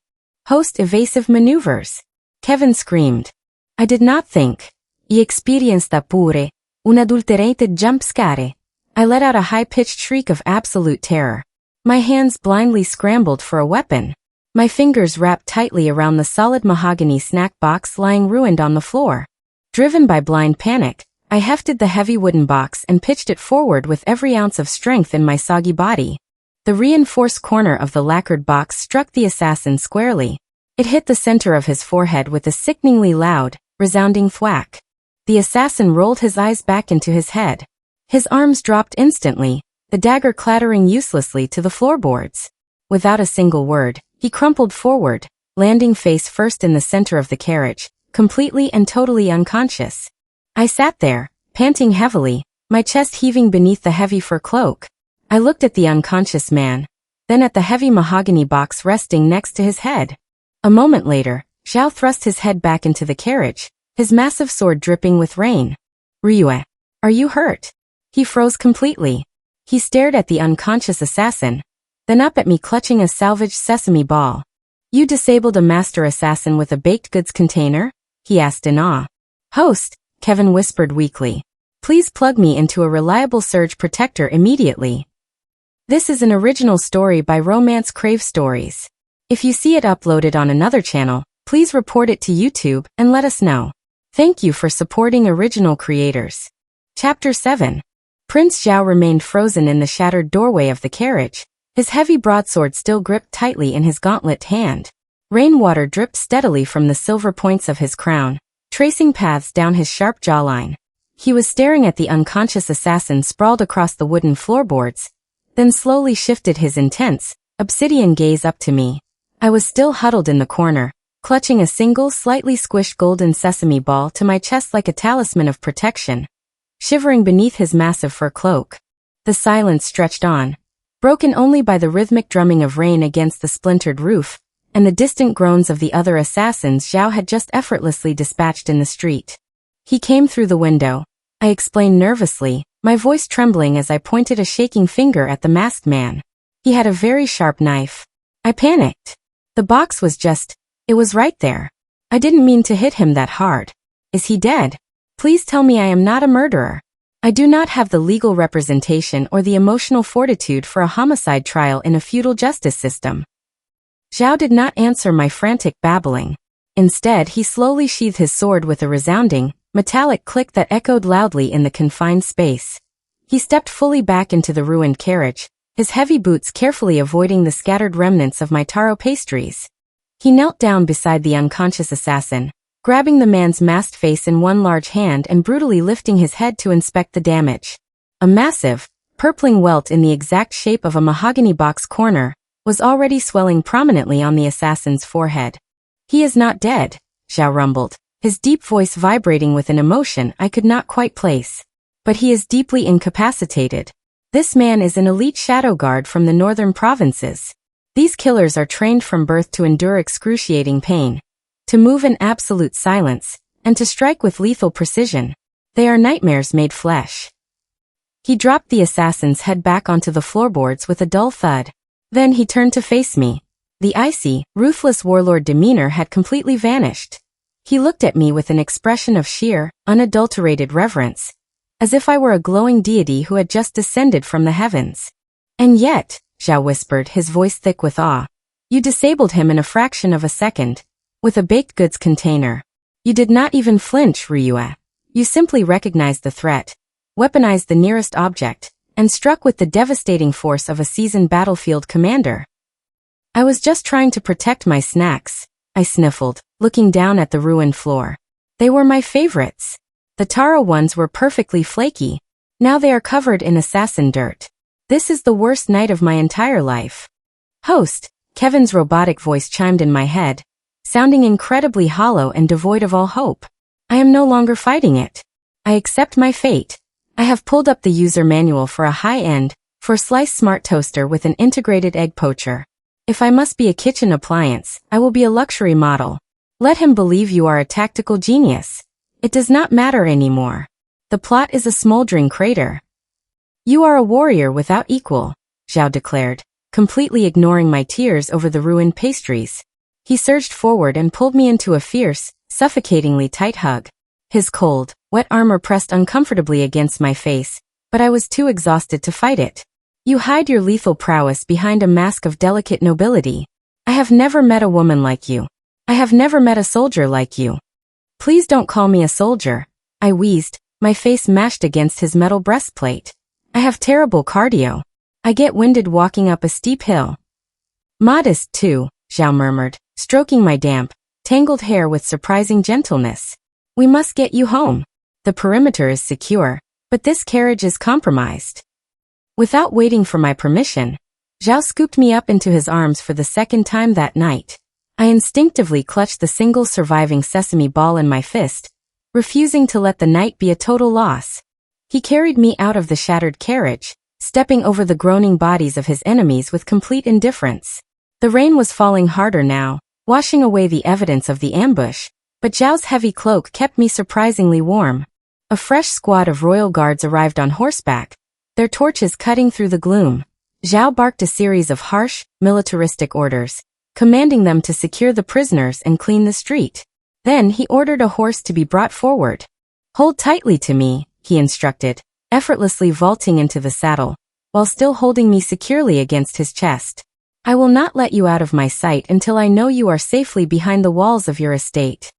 "Host evasive maneuvers," Kevin screamed. I did not think. "I experienced pure, un adulterated jump scare." I let out a high-pitched shriek of absolute terror. My hands blindly scrambled for a weapon. My fingers wrapped tightly around the solid mahogany snack box lying ruined on the floor. Driven by blind panic, I hefted the heavy wooden box and pitched it forward with every ounce of strength in my soggy body. The reinforced corner of the lacquered box struck the assassin squarely. It hit the center of his forehead with a sickeningly loud, resounding thwack. The assassin rolled his eyes back into his head. His arms dropped instantly, the dagger clattering uselessly to the floorboards. Without a single word, he crumpled forward, landing face first in the center of the carriage, completely and totally unconscious. I sat there, panting heavily, my chest heaving beneath the heavy fur cloak. I looked at the unconscious man, then at the heavy mahogany box resting next to his head. A moment later, Zhao thrust his head back into the carriage, his massive sword dripping with rain. "Ruyue, are you hurt?" He froze completely. He stared at the unconscious assassin, then up at me clutching a salvaged sesame ball. "You disabled a master assassin with a baked goods container?" he asked in awe. "Host," Kevin whispered weakly, "please plug me into a reliable surge protector immediately." This is an original story by romancecravestories. If you see it uploaded on another channel, please report it to YouTube and let us know. Thank you for supporting original creators. Chapter 7. Prince Zhao remained frozen in the shattered doorway of the carriage, his heavy broadsword still gripped tightly in his gauntlet hand. Rainwater dripped steadily from the silver points of his crown, tracing paths down his sharp jawline. He was staring at the unconscious assassin sprawled across the wooden floorboards, then slowly shifted his intense, obsidian gaze up to me. I was still huddled in the corner, clutching a single slightly squished golden sesame ball to my chest like a talisman of protection, shivering beneath his massive fur cloak. The silence stretched on, broken only by the rhythmic drumming of rain against the splintered roof, and the distant groans of the other assassins Zhao had just effortlessly dispatched in the street. "He came through the window," I explained nervously, my voice trembling as I pointed a shaking finger at the masked man. "He had a very sharp knife." I panicked. The box was it was right there. I didn't mean to hit him that hard. "Is he dead? Please tell me I am not a murderer. I do not have the legal representation or the emotional fortitude for a homicide trial in a feudal justice system." Zhao did not answer my frantic babbling. Instead, he slowly sheathed his sword with a resounding, metallic click that echoed loudly in the confined space. He stepped fully back into the ruined carriage, his heavy boots carefully avoiding the scattered remnants of my taro pastries. He knelt down beside the unconscious assassin, grabbing the man's masked face in one large hand and brutally lifting his head to inspect the damage. A massive, purpling welt in the exact shape of a mahogany box corner was already swelling prominently on the assassin's forehead. "He is not dead," Zhao rumbled, his deep voice vibrating with an emotion I could not quite place. "But he is deeply incapacitated. This man is an elite shadow guard from the northern provinces. These killers are trained from birth to endure excruciating pain, to move in absolute silence, and to strike with lethal precision. They are nightmares made flesh." He dropped the assassin's head back onto the floorboards with a dull thud. Then he turned to face me. The icy, ruthless warlord demeanor had completely vanished. He looked at me with an expression of sheer, unadulterated reverence, as if I were a glowing deity who had just descended from the heavens. And yet, Zhao whispered, his voice thick with awe, you disabled him in a fraction of a second, with a baked goods container. You did not even flinch, Ruyue. You simply recognized the threat, weaponized the nearest object, and struck with the devastating force of a seasoned battlefield commander. I was just trying to protect my snacks, I sniffled, looking down at the ruined floor. They were my favorites. The taro ones were perfectly flaky. Now they are covered in assassin dirt. This is the worst night of my entire life. Host, Kevin's robotic voice chimed in my head, sounding incredibly hollow and devoid of all hope. I am no longer fighting it. I accept my fate. I have pulled up the user manual for a high-end, for-slice smart toaster with an integrated egg poacher. If I must be a kitchen appliance, I will be a luxury model. Let him believe you are a tactical genius. It does not matter anymore. The plot is a smoldering crater. You are a warrior without equal, Zhao declared, completely ignoring my tears over the ruined pastries. He surged forward and pulled me into a fierce, suffocatingly tight hug. His cold, wet armor pressed uncomfortably against my face, but I was too exhausted to fight it. You hide your lethal prowess behind a mask of delicate nobility. I have never met a woman like you. I have never met a soldier like you. Please don't call me a soldier, I wheezed, my face mashed against his metal breastplate. I have terrible cardio. I get winded walking up a steep hill. Modest too, Zhao murmured, stroking my damp, tangled hair with surprising gentleness. We must get you home. The perimeter is secure, but this carriage is compromised. Without waiting for my permission, Zhao scooped me up into his arms for the second time that night. I instinctively clutched the single surviving sesame ball in my fist, refusing to let the night be a total loss. He carried me out of the shattered carriage, stepping over the groaning bodies of his enemies with complete indifference. The rain was falling harder now, washing away the evidence of the ambush, but Zhao's heavy cloak kept me surprisingly warm. A fresh squad of royal guards arrived on horseback, their torches cutting through the gloom. Zhao barked a series of harsh, militaristic orders, commanding them to secure the prisoners and clean the street. Then he ordered a horse to be brought forward. Hold tightly to me, he instructed, effortlessly vaulting into the saddle, while still holding me securely against his chest. I will not let you out of my sight until I know you are safely behind the walls of your estate.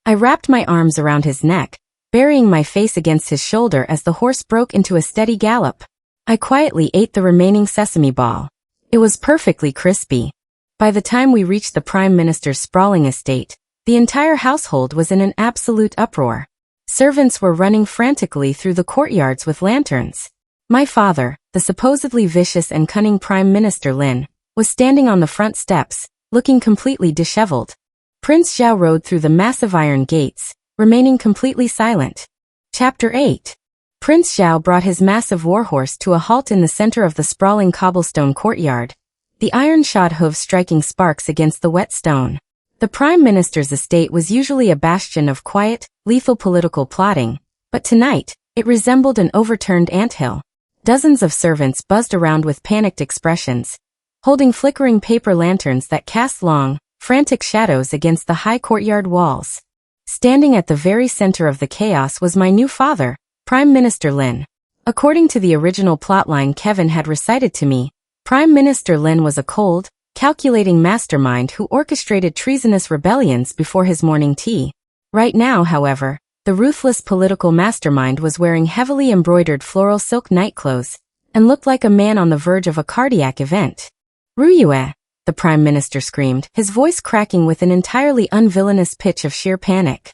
I wrapped my arms around his neck, burying my face against his shoulder as the horse broke into a steady gallop. I quietly ate the remaining sesame ball. It was perfectly crispy. By the time we reached the Prime Minister's sprawling estate, the entire household was in an absolute uproar. Servants were running frantically through the courtyards with lanterns. My father, the supposedly vicious and cunning Prime Minister Lin, was standing on the front steps, looking completely disheveled. Prince Zhao rode through the massive iron gates, remaining completely silent. Chapter 8. Prince Zhao brought his massive warhorse to a halt in the center of the sprawling cobblestone courtyard, the iron-shod hooves striking sparks against the wet stone. The Prime Minister's estate was usually a bastion of quiet, lethal political plotting, but tonight, it resembled an overturned anthill. Dozens of servants buzzed around with panicked expressions, holding flickering paper lanterns that cast long, frantic shadows against the high courtyard walls. Standing at the very center of the chaos was my new father, Prime Minister Lin. According to the original plotline Kevin had recited to me, Prime Minister Lin was a cold, calculating mastermind who orchestrated treasonous rebellions before his morning tea. Right now, however, the ruthless political mastermind was wearing heavily embroidered floral silk nightclothes and looked like a man on the verge of a cardiac event. Ruyue, the Prime Minister screamed, his voice cracking with an entirely unvillainous pitch of sheer panic.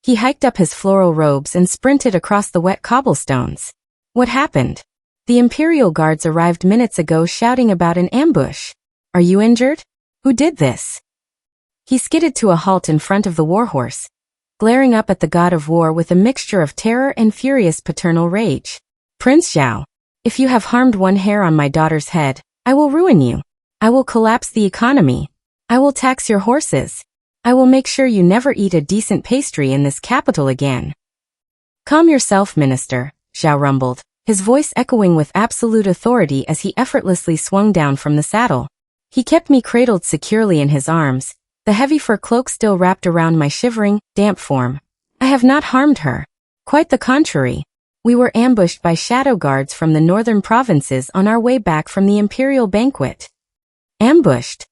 He hiked up his floral robes and sprinted across the wet cobblestones. What happened? The Imperial Guards arrived minutes ago shouting about an ambush. Are you injured? Who did this? He skidded to a halt in front of the warhorse, glaring up at the god of war with a mixture of terror and furious paternal rage. Prince Zhao, if you have harmed one hair on my daughter's head, I will ruin you. I will collapse the economy. I will tax your horses. I will make sure you never eat a decent pastry in this capital again. Calm yourself, Minister, Zhao rumbled, his voice echoing with absolute authority as he effortlessly swung down from the saddle. He kept me cradled securely in his arms, the heavy fur cloak still wrapped around my shivering, damp form. I have not harmed her. Quite the contrary. We were ambushed by shadow guards from the northern provinces on our way back from the imperial banquet. Ambushed?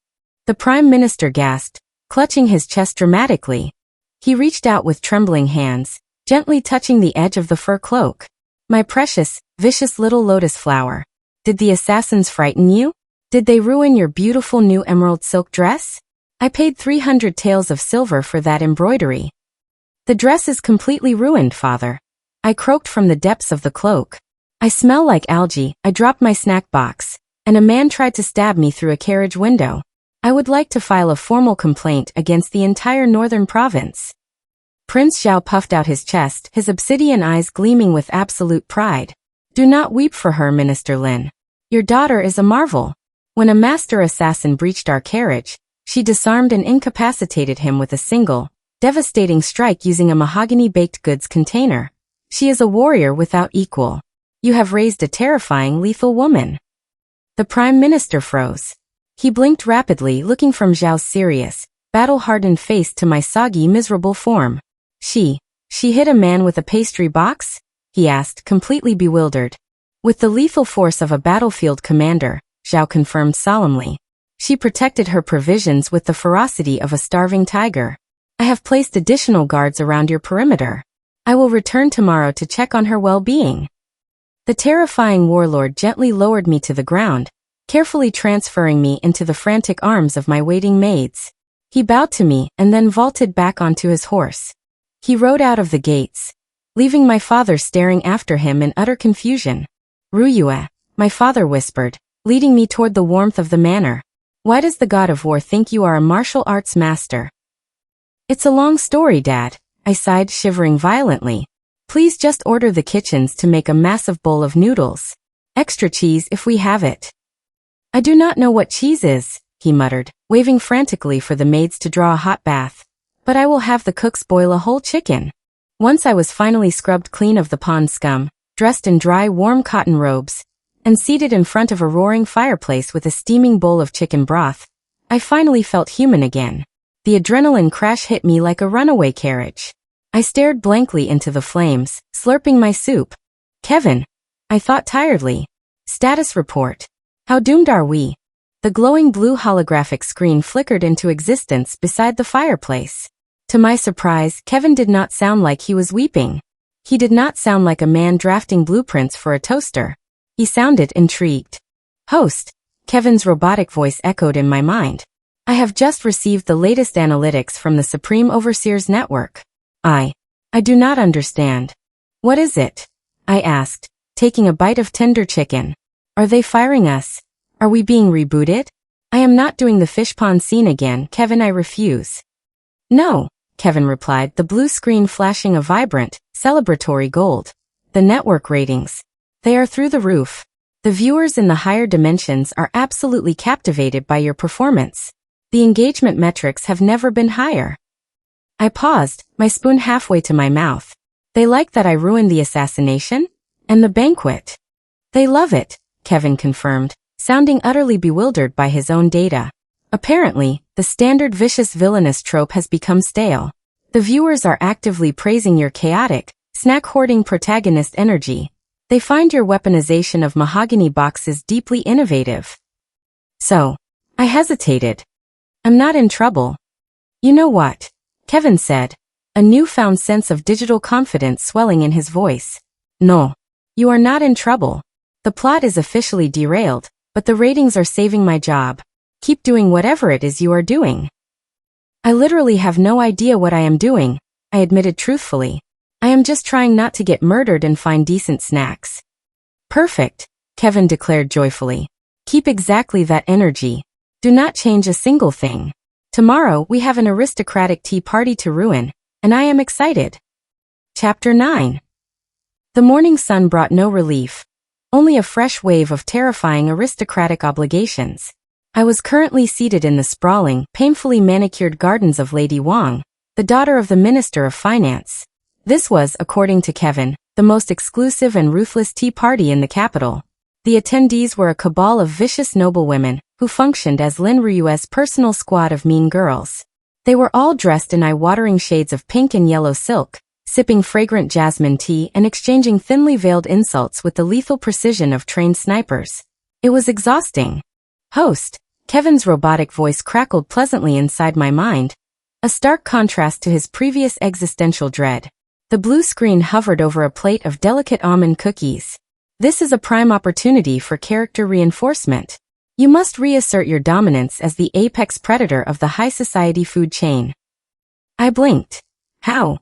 The Prime Minister gasped, clutching his chest dramatically. He reached out with trembling hands, gently touching the edge of the fur cloak. My precious, vicious little lotus flower. Did the assassins frighten you? Did they ruin your beautiful new emerald silk dress? I paid 300 taels of silver for that embroidery. The dress is completely ruined, father. I croaked from the depths of the cloak. I smell like algae. I dropped my snack box, and a man tried to stab me through a carriage window. I would like to file a formal complaint against the entire northern province. Prince Zhao puffed out his chest, his obsidian eyes gleaming with absolute pride. Do not weep for her, Minister Lin. Your daughter is a marvel. When a master assassin breached our carriage, she disarmed and incapacitated him with a single, devastating strike using a mahogany baked goods container. She is a warrior without equal. You have raised a terrifying, lethal woman. The Prime Minister froze. He blinked rapidly, looking from Zhao's serious, battle-hardened face to my soggy, miserable form. She hit a man with a pastry box? He asked, completely bewildered. With the lethal force of a battlefield commander, Zhao confirmed solemnly. She protected her provisions with the ferocity of a starving tiger. I have placed additional guards around your perimeter. I will return tomorrow to check on her well-being. The terrifying warlord gently lowered me to the ground, carefully transferring me into the frantic arms of my waiting maids. He bowed to me and then vaulted back onto his horse. He rode out of the gates, leaving my father staring after him in utter confusion. Ruyue, my father whispered, leading me toward the warmth of the manor. Why does the god of war think you are a martial arts master? It's a long story, Dad, I sighed, shivering violently. Please just order the kitchens to make a massive bowl of noodles. Extra cheese if we have it. I do not know what cheese is, he muttered, waving frantically for the maids to draw a hot bath. But I will have the cooks boil a whole chicken. Once I was finally scrubbed clean of the pond scum, dressed in dry, warm cotton robes, and seated in front of a roaring fireplace with a steaming bowl of chicken broth, I finally felt human again. The adrenaline crash hit me like a runaway carriage. I stared blankly into the flames, slurping my soup. Kevin, I thought tiredly. Status report. How doomed are we? The glowing blue holographic screen flickered into existence beside the fireplace. To my surprise, Kevin did not sound like he was weeping. He did not sound like a man drafting blueprints for a toaster. He sounded intrigued. Host, Kevin's robotic voice echoed in my mind. I have just received the latest analytics from the Supreme Overseer's network. I do not understand. What is it? I asked, taking a bite of tender chicken. Are they firing us? Are we being rebooted? I am not doing the fish pond scene again, Kevin, I refuse. No, Kevin replied, the blue screen flashing a vibrant, celebratory gold. The network ratings. They are through the roof. The viewers in the higher dimensions are absolutely captivated by your performance. The engagement metrics have never been higher. I paused, my spoon halfway to my mouth. They like that I ruined the assassination? And the banquet. They love it, Kevin confirmed, sounding utterly bewildered by his own data. Apparently, the standard vicious villainous trope has become stale. The viewers are actively praising your chaotic, snack-hoarding protagonist energy. They find your weaponization of mahogany boxes deeply innovative. So, I hesitated. I'm not in trouble. You know what? Kevin said, a newfound sense of digital confidence swelling in his voice. No. You are not in trouble. The plot is officially derailed, but the ratings are saving my job. Keep doing whatever it is you are doing. I literally have no idea what I am doing, I admitted truthfully. I am just trying not to get murdered and find decent snacks. Perfect, Kevin declared joyfully. Keep exactly that energy. Do not change a single thing. Tomorrow we have an aristocratic tea party to ruin, and I am excited. Chapter 9. The morning sun brought no relief. Only a fresh wave of terrifying aristocratic obligations. I was currently seated in the sprawling, painfully manicured gardens of Lady Wang, the daughter of the Minister of Finance. This was, according to Kevin, the most exclusive and ruthless tea party in the capital. The attendees were a cabal of vicious noblewomen who functioned as Lin Ruyue's personal squad of mean girls. They were all dressed in eye-watering shades of pink and yellow silk, sipping fragrant jasmine tea and exchanging thinly veiled insults with the lethal precision of trained snipers. It was exhausting. Host, Kevin's robotic voice crackled pleasantly inside my mind, a stark contrast to his previous existential dread. The blue screen hovered over a plate of delicate almond cookies. This is a prime opportunity for character reinforcement. You must reassert your dominance as the apex predator of the high society food chain. I blinked. How?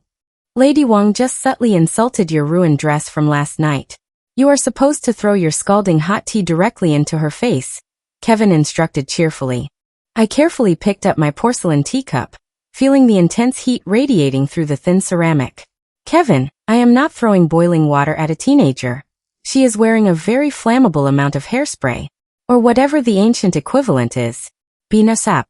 Lady Wang just subtly insulted your ruined dress from last night. You are supposed to throw your scalding hot tea directly into her face, Kevin instructed cheerfully. I carefully picked up my porcelain teacup, feeling the intense heat radiating through the thin ceramic. Kevin, I am not throwing boiling water at a teenager. She is wearing a very flammable amount of hairspray, or whatever the ancient equivalent is. Bina sap.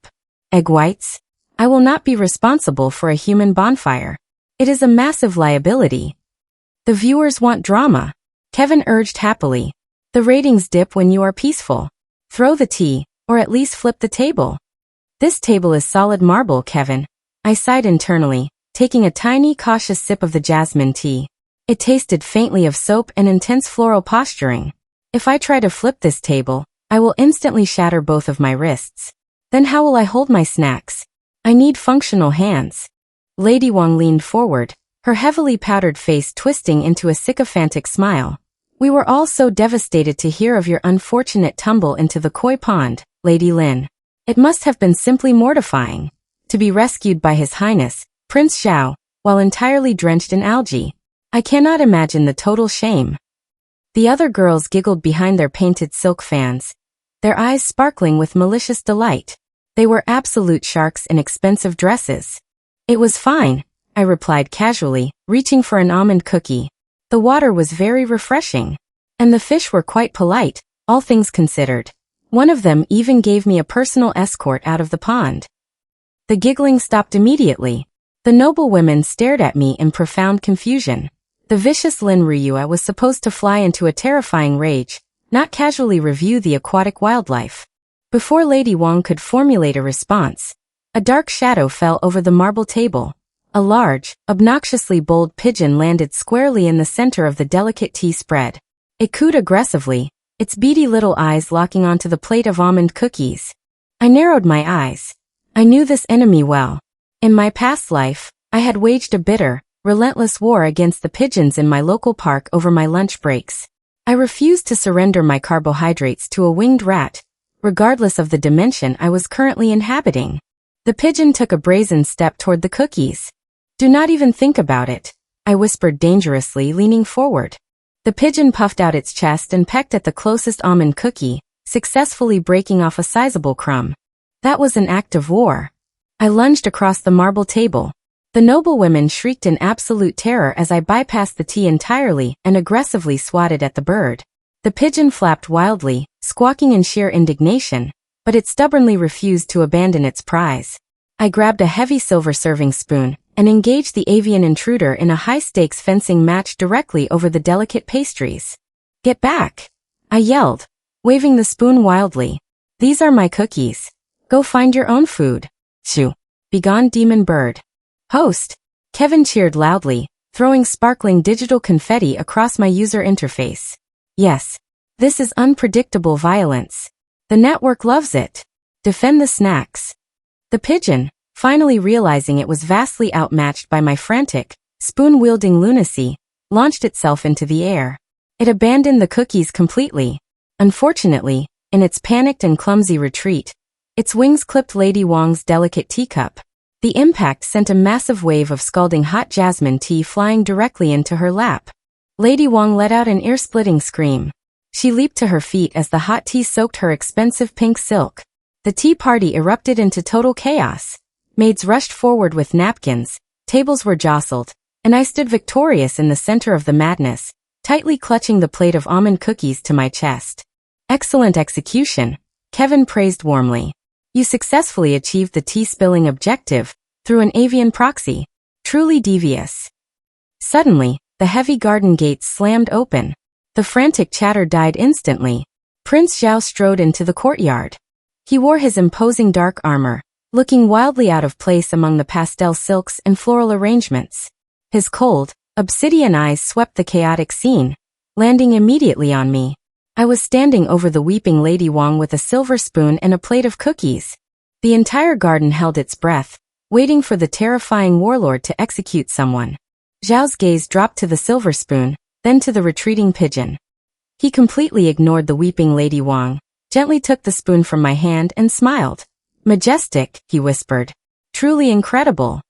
Egg whites? I will not be responsible for a human bonfire. It is a massive liability. The viewers want drama, Kevin urged happily. The ratings dip when you are peaceful. Throw the tea, or at least flip the table. This table is solid marble, Kevin. I sighed internally, taking a tiny, cautious sip of the jasmine tea. It tasted faintly of soap and intense floral posturing. If I try to flip this table, I will instantly shatter both of my wrists. Then how will I hold my snacks? I need functional hands. Lady Wang leaned forward, her heavily powdered face twisting into a sycophantic smile. We were all so devastated to hear of your unfortunate tumble into the koi pond, Lady Lin. It must have been simply mortifying. To be rescued by His Highness, Prince Zhao, while entirely drenched in algae. I cannot imagine the total shame. The other girls giggled behind their painted silk fans, their eyes sparkling with malicious delight. They were absolute sharks in expensive dresses. It was fine, I replied casually, reaching for an almond cookie. The water was very refreshing. And the fish were quite polite, all things considered. One of them even gave me a personal escort out of the pond. The giggling stopped immediately. The noble women stared at me in profound confusion. The vicious Lin Ruyue was supposed to fly into a terrifying rage, not casually review the aquatic wildlife. Before Lady Wang could formulate a response, a dark shadow fell over the marble table. A large, obnoxiously bold pigeon landed squarely in the center of the delicate tea spread. It cooed aggressively, its beady little eyes locking onto the plate of almond cookies. I narrowed my eyes. I knew this enemy well. In my past life, I had waged a bitter, relentless war against the pigeons in my local park over my lunch breaks. I refused to surrender my carbohydrates to a winged rat, regardless of the dimension I was currently inhabiting. The pigeon took a brazen step toward the cookies. Do not even think about it, I whispered dangerously, leaning forward. The pigeon puffed out its chest and pecked at the closest almond cookie, successfully breaking off a sizable crumb. That was an act of war. I lunged across the marble table. The noble women shrieked in absolute terror as I bypassed the tea entirely and aggressively swatted at the bird. The pigeon flapped wildly, squawking in sheer indignation, but it stubbornly refused to abandon its prize. I grabbed a heavy silver serving spoon and engaged the avian intruder in a high-stakes fencing match directly over the delicate pastries. Get back! I yelled, waving the spoon wildly. These are my cookies. Go find your own food. Shoo! Begone, demon bird. Host! Kevin cheered loudly, throwing sparkling digital confetti across my user interface. Yes. This is unpredictable violence. The network loves it. Defend the snacks. The pigeon, finally realizing it was vastly outmatched by my frantic, spoon-wielding lunacy, launched itself into the air. It abandoned the cookies completely. Unfortunately, in its panicked and clumsy retreat, its wings clipped Lady Wang's delicate teacup. The impact sent a massive wave of scalding hot jasmine tea flying directly into her lap. Lady Wang let out an ear-splitting scream. She leaped to her feet as the hot tea soaked her expensive pink silk. The tea party erupted into total chaos. Maids rushed forward with napkins, tables were jostled, and I stood victorious in the center of the madness, tightly clutching the plate of almond cookies to my chest. Excellent execution, Kevin praised warmly. You successfully achieved the tea-spilling objective through an avian proxy. Truly devious. Suddenly, the heavy garden gates slammed open. The frantic chatter died instantly. Prince Zhao strode into the courtyard. He wore his imposing dark armor, looking wildly out of place among the pastel silks and floral arrangements. His cold, obsidian eyes swept the chaotic scene, landing immediately on me. I was standing over the weeping Lady Wang with a silver spoon and a plate of cookies. The entire garden held its breath, waiting for the terrifying warlord to execute someone. Zhao's gaze dropped to the silver spoon, then to the retreating pigeon. He completely ignored the weeping Lady Wang, gently took the spoon from my hand and smiled. Majestic, he whispered. Truly incredible.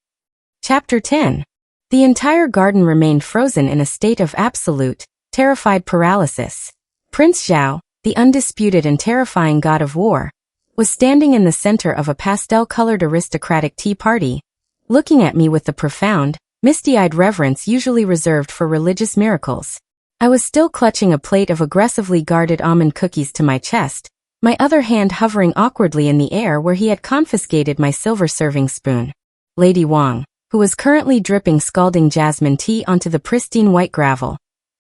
Chapter 10. The entire garden remained frozen in a state of absolute, terrified paralysis. Prince Zhao, the undisputed and terrifying god of war, was standing in the center of a pastel-colored aristocratic tea party, looking at me with the profound, misty-eyed reverence usually reserved for religious miracles. I was still clutching a plate of aggressively guarded almond cookies to my chest, my other hand hovering awkwardly in the air where he had confiscated my silver serving spoon. Lady Wang, who was currently dripping scalding jasmine tea onto the pristine white gravel,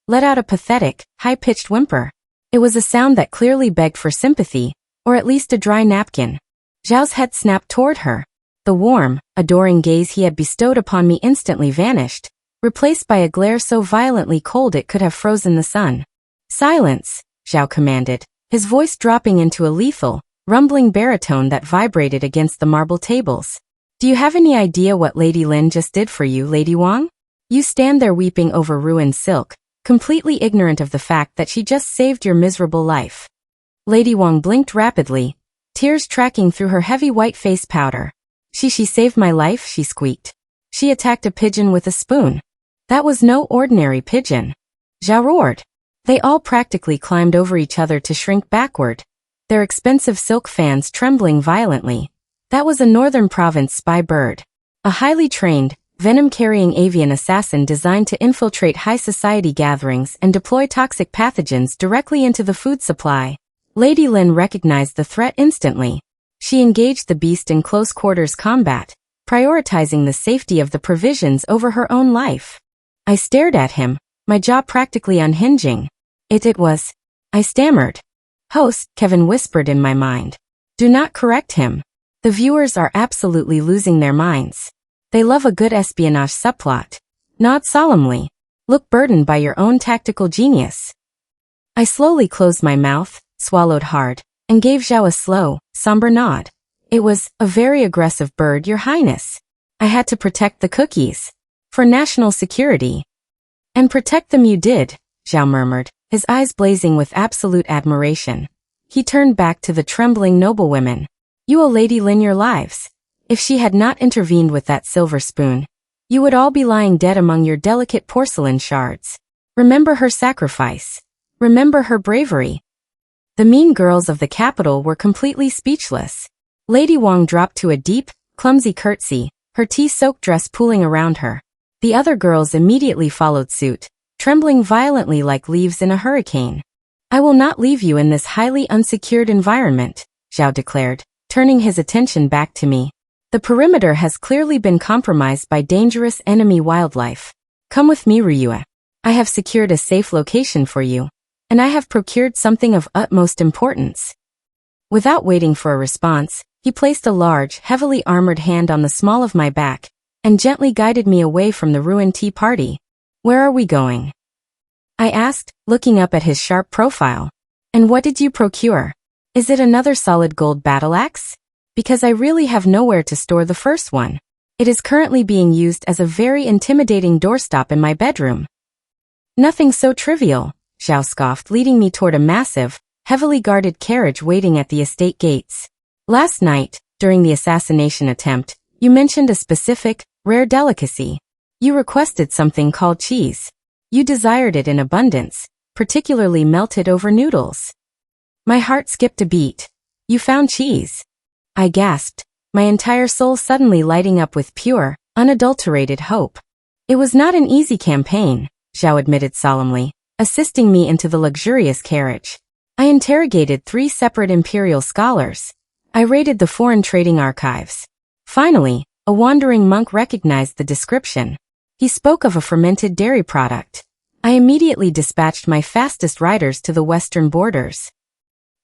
let out a pathetic, high-pitched whimper. It was a sound that clearly begged for sympathy, or at least a dry napkin. Zhao's head snapped toward her. The warm, adoring gaze he had bestowed upon me instantly vanished, replaced by a glare so violently cold it could have frozen the sun. Silence, Zhao commanded, his voice dropping into a lethal, rumbling baritone that vibrated against the marble tables. Do you have any idea what Lady Lin just did for you, Lady Wang? You stand there weeping over ruined silk, completely ignorant of the fact that she just saved your miserable life. Lady Wang blinked rapidly, tears tracking through her heavy white face powder. She saved my life, she squeaked. She attacked a pigeon with a spoon. That was no ordinary pigeon. Zhao roared. They all practically climbed over each other to shrink backward, their expensive silk fans trembling violently. That was a northern province spy bird. A highly trained, venom-carrying avian assassin designed to infiltrate high society gatherings and deploy toxic pathogens directly into the food supply. Lady Lin recognized the threat instantly. She engaged the beast in close quarters combat, prioritizing the safety of the provisions over her own life. I stared at him, my jaw practically unhinging. It was. I stammered. Host, Kevin whispered in my mind. Do not correct him. The viewers are absolutely losing their minds. They love a good espionage subplot. Nod solemnly. Look burdened by your own tactical genius. I slowly closed my mouth, swallowed hard, and gave Zhao a slow, somber nod. It was a very aggressive bird, Your Highness. I had to protect the cookies. For national security. And protect them you did, Zhao murmured, his eyes blazing with absolute admiration. He turned back to the trembling noblewomen. You owe Lady Lin your lives. If she had not intervened with that silver spoon, you would all be lying dead among your delicate porcelain shards. Remember her sacrifice. Remember her bravery. The mean girls of the capital were completely speechless. Lady Wang dropped to a deep, clumsy curtsy, her tea-soaked dress pooling around her. The other girls immediately followed suit, trembling violently like leaves in a hurricane. I will not leave you in this highly unsecured environment, Zhao declared, turning his attention back to me. The perimeter has clearly been compromised by dangerous enemy wildlife. Come with me, Ruyue. I have secured a safe location for you, and I have procured something of utmost importance. Without waiting for a response, he placed a large, heavily armored hand on the small of my back, and gently guided me away from the ruined tea party. Where are we going? I asked, looking up at his sharp profile. And what did you procure? Is it another solid gold battle axe? Because I really have nowhere to store the first one. It is currently being used as a very intimidating doorstop in my bedroom. Nothing so trivial, Zhao scoffed, leading me toward a massive, heavily guarded carriage waiting at the estate gates. Last night, during the assassination attempt, you mentioned a specific, rare delicacy. You requested something called cheese. You desired it in abundance, particularly melted over noodles. My heart skipped a beat. You found cheese. I gasped, my entire soul suddenly lighting up with pure, unadulterated hope. It was not an easy campaign, Zhao admitted solemnly, assisting me into the luxurious carriage. I interrogated 3 separate imperial scholars. I raided the foreign trading archives. Finally, a wandering monk recognized the description. He spoke of a fermented dairy product. I immediately dispatched my fastest riders to the western borders.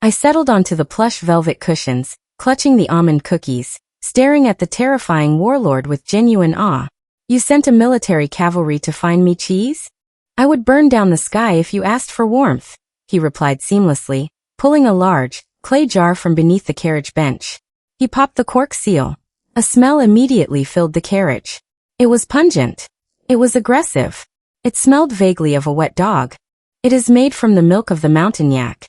I settled onto the plush velvet cushions, clutching the almond cookies, staring at the terrifying warlord with genuine awe. You sent a military cavalry to find me cheese? I would burn down the sky if you asked for warmth, he replied seamlessly, pulling a large, clay jar from beneath the carriage bench. He popped the cork seal. A smell immediately filled the carriage. It was pungent. It was aggressive. It smelled vaguely of a wet dog. It is made from the milk of the mountain yak.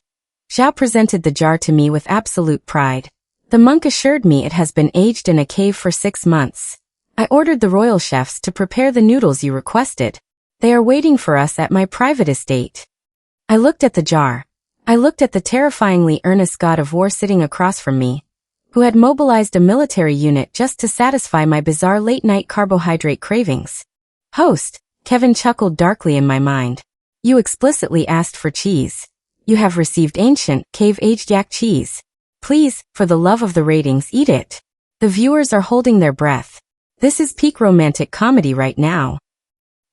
Zhao presented the jar to me with absolute pride. The monk assured me it has been aged in a cave for 6 months. I ordered the royal chefs to prepare the noodles you requested. They are waiting for us at my private estate. I looked at the jar. I looked at the terrifyingly earnest god of war sitting across from me, who had mobilized a military unit just to satisfy my bizarre late-night carbohydrate cravings. Host, Kevin chuckled darkly in my mind. You explicitly asked for cheese. You have received ancient, cave-aged yak cheese. Please, for the love of the ratings, eat it. The viewers are holding their breath. This is peak romantic comedy right now.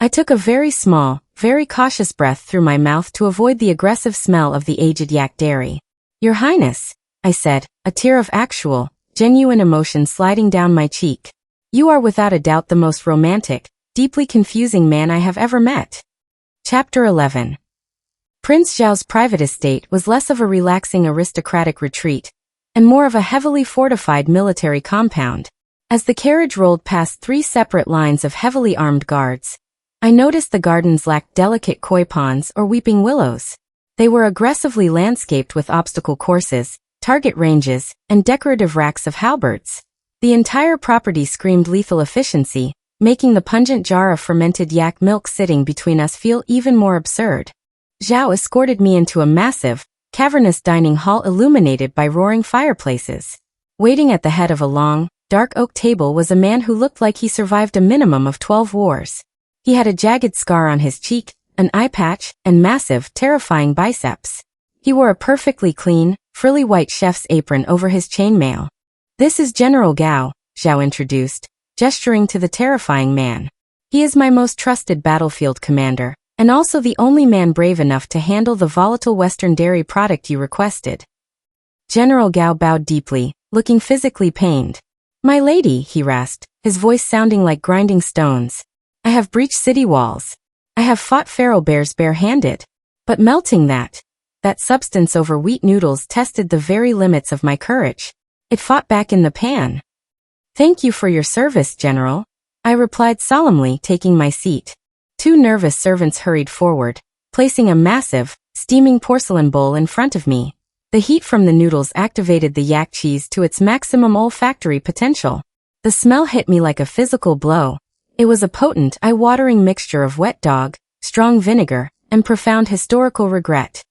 I took a very small, very cautious breath through my mouth to avoid the aggressive smell of the aged yak dairy. Your Highness, I said, a tear of actual, genuine emotion sliding down my cheek. You are without a doubt the most romantic, deeply confusing man I have ever met. Chapter 11. Prince Zhao's private estate was less of a relaxing aristocratic retreat, and more of a heavily fortified military compound. As the carriage rolled past 3 separate lines of heavily armed guards, I noticed the gardens lacked delicate koi ponds or weeping willows. They were aggressively landscaped with obstacle courses, target ranges, and decorative racks of halberds. The entire property screamed lethal efficiency, making the pungent jar of fermented yak milk sitting between us feel even more absurd. Zhao escorted me into a massive, cavernous dining hall illuminated by roaring fireplaces. Waiting at the head of a long, dark oak table was a man who looked like he survived a minimum of 12 wars. He had a jagged scar on his cheek, an eye patch, and massive, terrifying biceps. He wore a perfectly clean, frilly white chef's apron over his chainmail. This is General Gao, Zhao introduced, gesturing to the terrifying man. He is my most trusted battlefield commander, and also the only man brave enough to handle the volatile Western dairy product you requested. General Gao bowed deeply, looking physically pained. My lady, he rasped, his voice sounding like grinding stones. I have breached city walls. I have fought feral bears barehanded. But melting that substance over wheat noodles tested the very limits of my courage. It fought back in the pan. Thank you for your service, General, I replied solemnly, taking my seat. 2 nervous servants hurried forward, placing a massive, steaming porcelain bowl in front of me. The heat from the noodles activated the yak cheese to its maximum olfactory potential. The smell hit me like a physical blow. It was a potent, eye-watering mixture of wet dog, strong vinegar, and profound historical regret.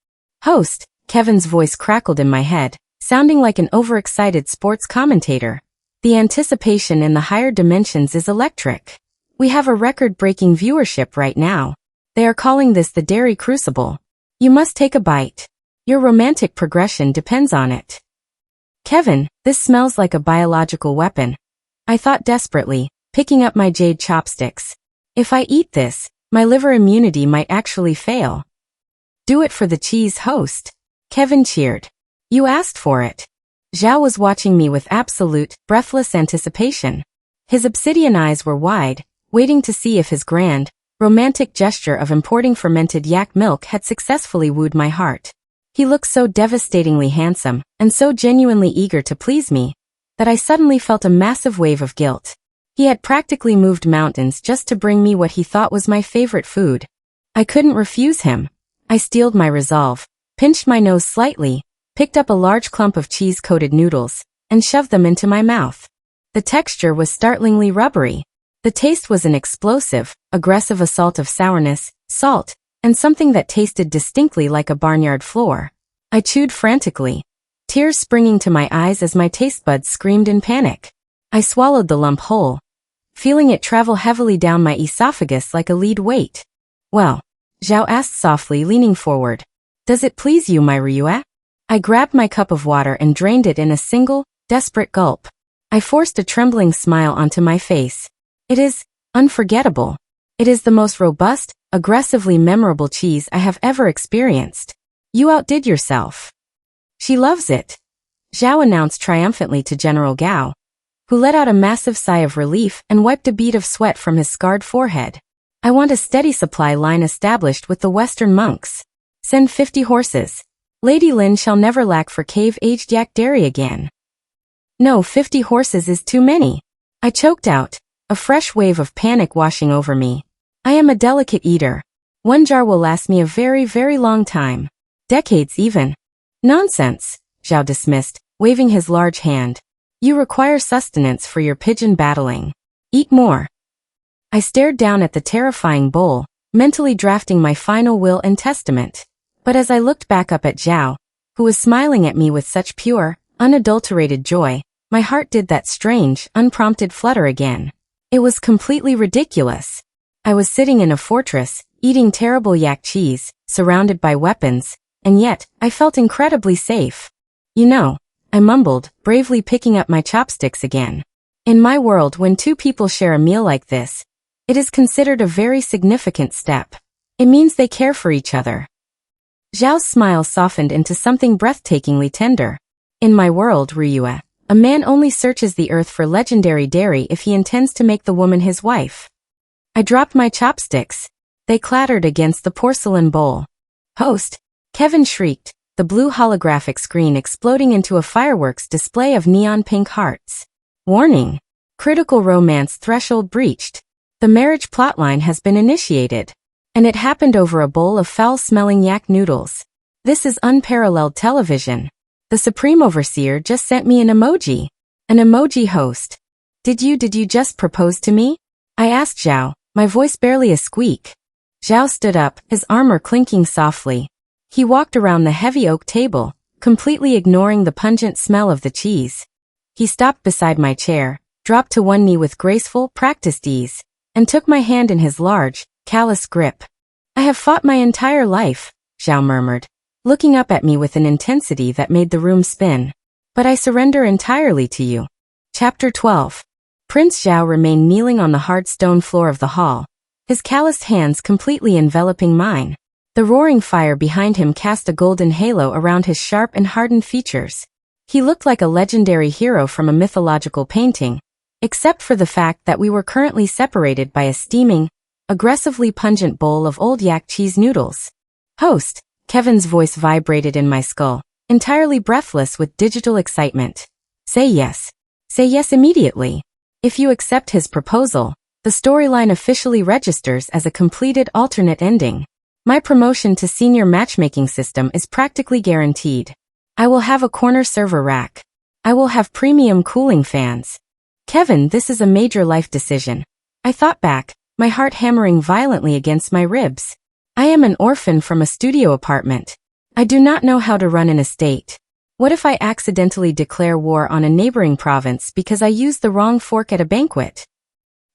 Host, Kevin's voice crackled in my head, sounding like an overexcited sports commentator. The anticipation in the higher dimensions is electric. We have a record-breaking viewership right now. They are calling this the Dairy Crucible. You must take a bite. Your romantic progression depends on it. Kevin, this smells like a biological weapon. I thought desperately, picking up my jade chopsticks. If I eat this, my liver immunity might actually fail. Do it for the cheese, host. Kevin cheered. You asked for it. Zhao was watching me with absolute, breathless anticipation. His obsidian eyes were wide, waiting to see if his grand, romantic gesture of importing fermented yak milk had successfully wooed my heart. He looked so devastatingly handsome, and so genuinely eager to please me, that I suddenly felt a massive wave of guilt. He had practically moved mountains just to bring me what he thought was my favorite food. I couldn't refuse him. I steeled my resolve, pinched my nose slightly, picked up a large clump of cheese-coated noodles, and shoved them into my mouth. The texture was startlingly rubbery. The taste was an explosive, aggressive assault of sourness, salt, and something that tasted distinctly like a barnyard floor. I chewed frantically, tears springing to my eyes as my taste buds screamed in panic. I swallowed the lump whole, feeling it travel heavily down my esophagus like a lead weight. Well, Zhao asked softly, leaning forward. Does it please you, my Ruyue? I grabbed my cup of water and drained it in a single, desperate gulp. I forced a trembling smile onto my face. It is unforgettable. It is the most robust, aggressively memorable cheese I have ever experienced. You outdid yourself. She loves it, Zhao announced triumphantly to General Gao, who let out a massive sigh of relief and wiped a bead of sweat from his scarred forehead. I want a steady supply line established with the Western monks. Send 50 horses. Lady Lin shall never lack for cave-aged yak dairy again. No, 50 horses is too many. I choked out, a fresh wave of panic washing over me. I am a delicate eater. 1 jar will last me a very, very long time. Decades even. Nonsense, Zhao dismissed, waving his large hand. You require sustenance for your pigeon battling. Eat more. I stared down at the terrifying bowl, mentally drafting my final will and testament. But as I looked back up at Zhao, who was smiling at me with such pure, unadulterated joy, my heart did that strange, unprompted flutter again. It was completely ridiculous. I was sitting in a fortress, eating terrible yak cheese, surrounded by weapons, and yet, I felt incredibly safe. You know, I mumbled, bravely picking up my chopsticks again. In my world, when 2 people share a meal like this, it is considered a very significant step. It means they care for each other. Zhao's smile softened into something breathtakingly tender. In my world, Ruyue, a man only searches the earth for legendary dairy if he intends to make the woman his wife. I dropped my chopsticks. They clattered against the porcelain bowl. Host, Kevin shrieked, the blue holographic screen exploding into a fireworks display of neon pink hearts. Warning! Critical romance threshold breached. The marriage plotline has been initiated. And it happened over a bowl of foul-smelling yak noodles. This is unparalleled television. The Supreme Overseer just sent me an emoji. An emoji host. Did you just propose to me? I asked Zhao, my voice barely a squeak. Zhao stood up, his armor clinking softly. He walked around the heavy oak table, completely ignoring the pungent smell of the cheese. He stopped beside my chair, dropped to one knee with graceful, practiced ease, and took my hand in his large, callous grip. I have fought my entire life, Zhao murmured, looking up at me with an intensity that made the room spin. But I surrender entirely to you. Chapter 12. Prince Zhao remained kneeling on the hard stone floor of the hall, his calloused hands completely enveloping mine. The roaring fire behind him cast a golden halo around his sharp and hardened features. He looked like a legendary hero from a mythological painting, except for the fact that we were currently separated by a steaming, aggressively pungent bowl of old yak cheese noodles. Host, Kevin's voice vibrated in my skull, entirely breathless with digital excitement. Say yes. Say yes immediately. If you accept his proposal, the storyline officially registers as a completed alternate ending. My promotion to senior matchmaking system is practically guaranteed. I will have a corner server rack. I will have premium cooling fans. Kevin, this is a major life decision. I thought back, my heart hammering violently against my ribs. I am an orphan from a studio apartment. I do not know how to run an estate. What if I accidentally declare war on a neighboring province because I used the wrong fork at a banquet?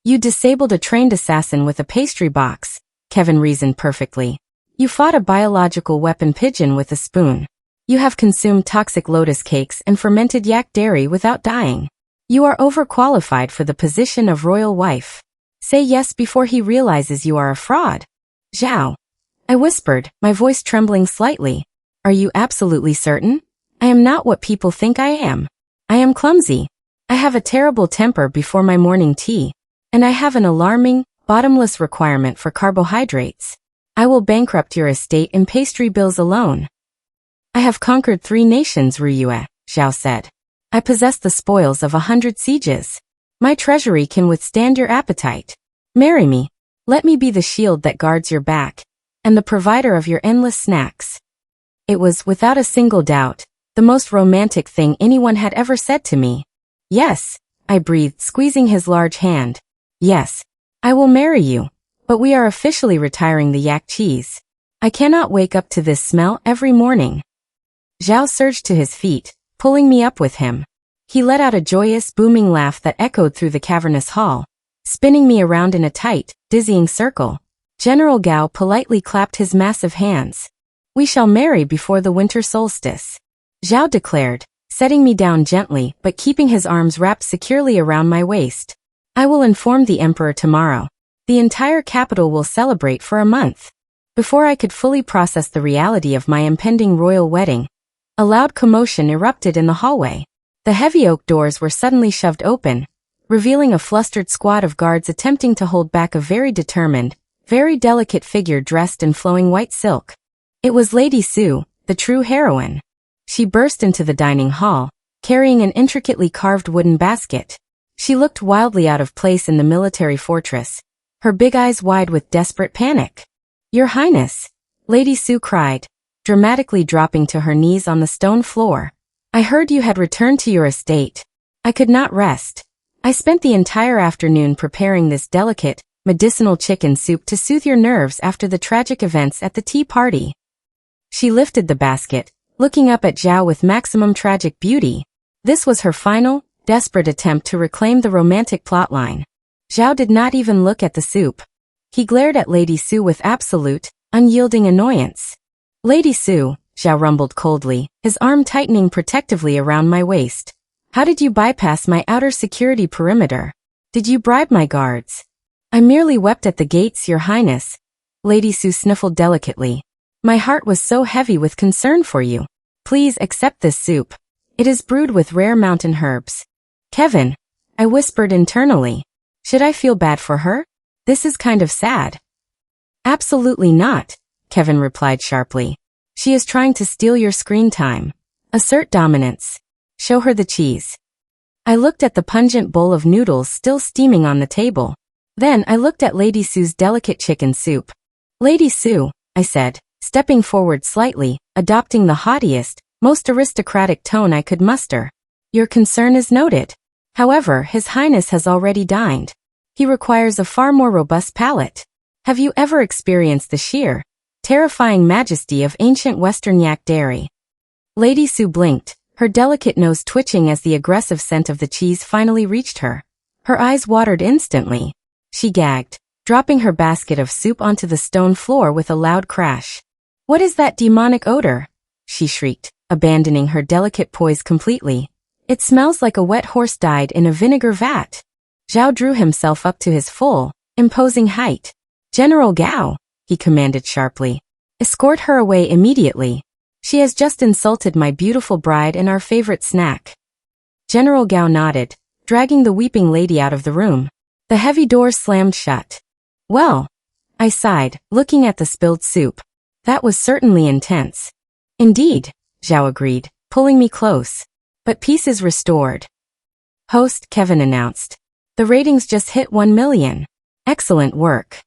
You disabled a trained assassin with a pastry box, Kevin reasoned perfectly. You fought a biological weapon pigeon with a spoon. You have consumed toxic lotus cakes and fermented yak dairy without dying. You are overqualified for the position of royal wife. Say yes before he realizes you are a fraud. Zhao. I whispered, my voice trembling slightly. Are you absolutely certain? I am not what people think I am. I am clumsy. I have a terrible temper before my morning tea. And I have an alarming, bottomless requirement for carbohydrates. I will bankrupt your estate in pastry bills alone. I have conquered 3 nations, Ruyue, Zhao said. I possess the spoils of 100 sieges. My treasury can withstand your appetite. Marry me. Let me be the shield that guards your back, and the provider of your endless snacks. It was, without a single doubt, the most romantic thing anyone had ever said to me. Yes, I breathed, squeezing his large hand. Yes, I will marry you, but we are officially retiring the yak cheese. I cannot wake up to this smell every morning. Zhao surged to his feet, pulling me up with him. He let out a joyous, booming laugh that echoed through the cavernous hall, spinning me around in a tight, dizzying circle. General Gao politely clapped his massive hands. We shall marry before the winter solstice, Zhao declared, setting me down gently but keeping his arms wrapped securely around my waist. I will inform the emperor tomorrow. The entire capital will celebrate for a month. Before I could fully process the reality of my impending royal wedding, a loud commotion erupted in the hallway. The heavy oak doors were suddenly shoved open, revealing a flustered squad of guards attempting to hold back a very determined, very delicate figure dressed in flowing white silk. It was Lady Su, the true heroine. She burst into the dining hall, carrying an intricately carved wooden basket. She looked wildly out of place in the military fortress, her big eyes wide with desperate panic. "Your Highness," Lady Su cried, dramatically dropping to her knees on the stone floor. "I heard you had returned to your estate. I could not rest. I spent the entire afternoon preparing this delicate, medicinal chicken soup to soothe your nerves after the tragic events at the tea party." She lifted the basket, looking up at Zhao with maximum tragic beauty. This was her final, desperate attempt to reclaim the romantic plotline. Zhao did not even look at the soup. He glared at Lady Su with absolute, unyielding annoyance. "Lady Su," Zhao rumbled coldly, his arm tightening protectively around my waist. "How did you bypass my outer security perimeter? Did you bribe my guards?" "I merely wept at the gates, Your Highness," Lady Su sniffled delicately. "My heart was so heavy with concern for you. Please accept this soup. It is brewed with rare mountain herbs." "Kevin," I whispered internally. "Should I feel bad for her? This is kind of sad." "Absolutely not," Kevin replied sharply. "She is trying to steal your screen time. Assert dominance. Show her the cheese." I looked at the pungent bowl of noodles still steaming on the table. Then I looked at Lady Su's delicate chicken soup. "Lady Su," I said, stepping forward slightly, adopting the haughtiest, most aristocratic tone I could muster. "Your concern is noted. However, His Highness has already dined. He requires a far more robust palate. Have you ever experienced the sheer, terrifying majesty of ancient Western yak dairy?" Lady Su blinked, her delicate nose twitching as the aggressive scent of the cheese finally reached her. Her eyes watered instantly. She gagged, dropping her basket of soup onto the stone floor with a loud crash. "What is that demonic odor?" she shrieked, abandoning her delicate poise completely. "It smells like a wet horse died in a vinegar vat." Zhao drew himself up to his full, imposing height. "General Gao," he commanded sharply. "Escort her away immediately. She has just insulted my beautiful bride and our favorite snack." General Gao nodded, dragging the weeping lady out of the room. The heavy door slammed shut. "Well," I sighed, looking at the spilled soup. "That was certainly intense." "Indeed," Zhao agreed, pulling me close. "But peace is restored." Host Kevin announced. "The ratings just hit 1 million. Excellent work."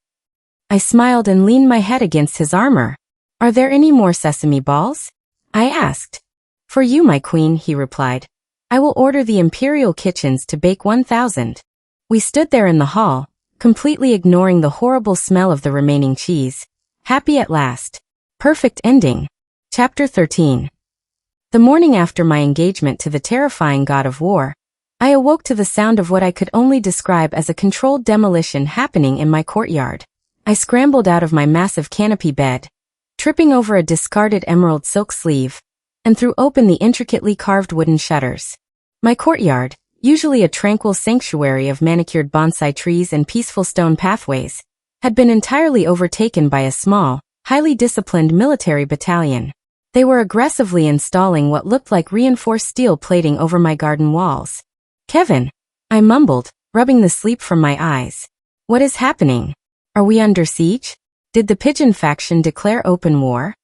I smiled and leaned my head against his armor. "Are there any more sesame balls?" I asked. "For you, my queen," he replied. "I will order the imperial kitchens to bake 1,000. We stood there in the hall, completely ignoring the horrible smell of the remaining cheese. Happy at last. Perfect ending. Chapter 13. The morning after my engagement to the terrifying god of war, I awoke to the sound of what I could only describe as a controlled demolition happening in my courtyard. I scrambled out of my massive canopy bed, tripping over a discarded emerald silk sleeve, and threw open the intricately carved wooden shutters. My courtyard, usually a tranquil sanctuary of manicured bonsai trees and peaceful stone pathways, had been entirely overtaken by a small, highly disciplined military battalion. They were aggressively installing what looked like reinforced steel plating over my garden walls. "Kevin," I mumbled, rubbing the sleep from my eyes. "What is happening? Are we under siege? Did the pigeon faction declare open war?"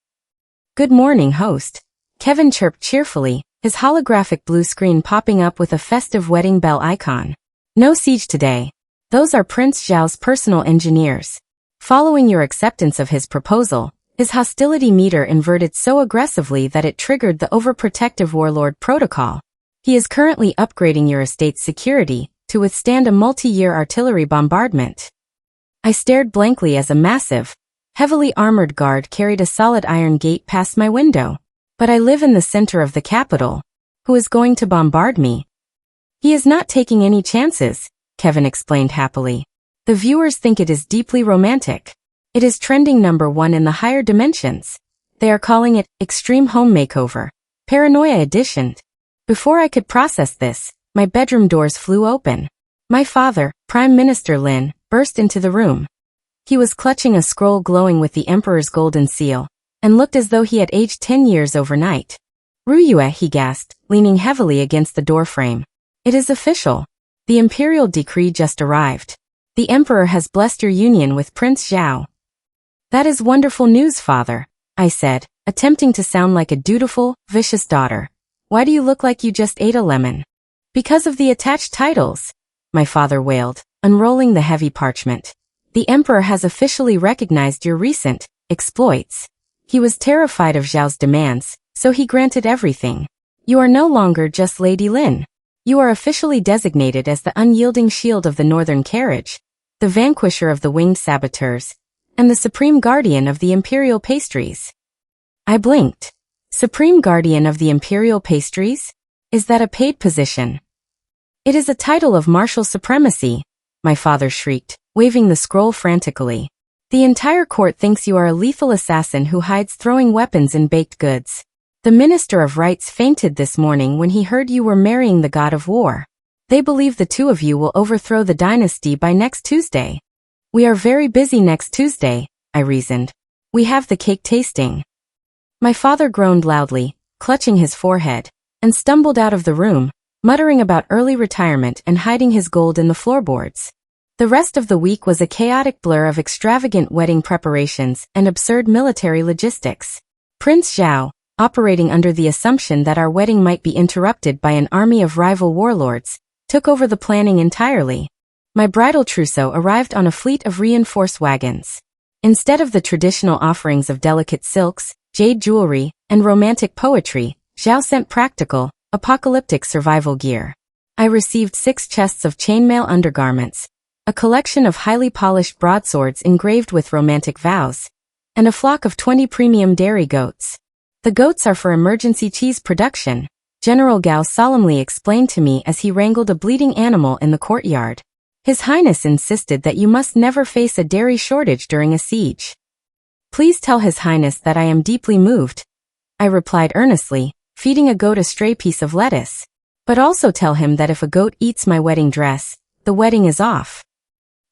"Good morning, host," Kevin chirped cheerfully, his holographic blue screen popping up with a festive wedding bell icon. "No siege today. Those are Prince Zhao's personal engineers. Following your acceptance of his proposal, his hostility meter inverted so aggressively that it triggered the overprotective warlord protocol. He is currently upgrading your estate's security to withstand a multi-year artillery bombardment." I stared blankly as a massive, heavily armored guard carried a solid iron gate past my window. "But I live in the center of the capital. Who is going to bombard me?" "He is not taking any chances," Kevin explained happily. "The viewers think it is deeply romantic. It is trending #1 in the higher dimensions. They are calling it Extreme Home Makeover, Paranoia Edition." Before I could process this, my bedroom doors flew open. My father, Prime Minister Lin, burst into the room. He was clutching a scroll glowing with the Emperor's golden seal, and looked as though he had aged 10 years overnight. Ruyue, he gasped, leaning heavily against the doorframe. It is official. The imperial decree just arrived. The Emperor has blessed your union with Prince Zhao. That is wonderful news, father, I said, attempting to sound like a dutiful, vicious daughter. Why do you look like you just ate a lemon? Because of the attached titles, my father wailed, unrolling the heavy parchment. The Emperor has officially recognized your recent exploits. He was terrified of Zhao's demands, so he granted everything. You are no longer just Lady Lin. You are officially designated as the unyielding shield of the Northern Carriage, the vanquisher of the winged saboteurs, and the supreme guardian of the imperial pastries. I blinked. Supreme guardian of the imperial pastries? Is that a paid position? It is a title of martial supremacy, my father shrieked, waving the scroll frantically. The entire court thinks you are a lethal assassin who hides throwing weapons in baked goods. The Minister of Rights fainted this morning when he heard you were marrying the god of war. They believe the two of you will overthrow the dynasty by next Tuesday. We are very busy next Tuesday, I reasoned. We have the cake tasting. My father groaned loudly, clutching his forehead, and stumbled out of the room, muttering about early retirement and hiding his gold in the floorboards. The rest of the week was a chaotic blur of extravagant wedding preparations and absurd military logistics. Prince Zhao, operating under the assumption that our wedding might be interrupted by an army of rival warlords, took over the planning entirely. My bridal trousseau arrived on a fleet of reinforced wagons. Instead of the traditional offerings of delicate silks, jade jewelry, and romantic poetry, Zhao sent practical, apocalyptic survival gear. I received 6 chests of chainmail undergarments, a collection of highly polished broadswords engraved with romantic vows, and a flock of 20 premium dairy goats. The goats are for emergency cheese production, General Gao solemnly explained to me as he wrangled a bleeding animal in the courtyard. His Highness insisted that you must never face a dairy shortage during a siege. Please tell His Highness that I am deeply moved, I replied earnestly, feeding a goat a stray piece of lettuce. But also tell him that if a goat eats my wedding dress, the wedding is off.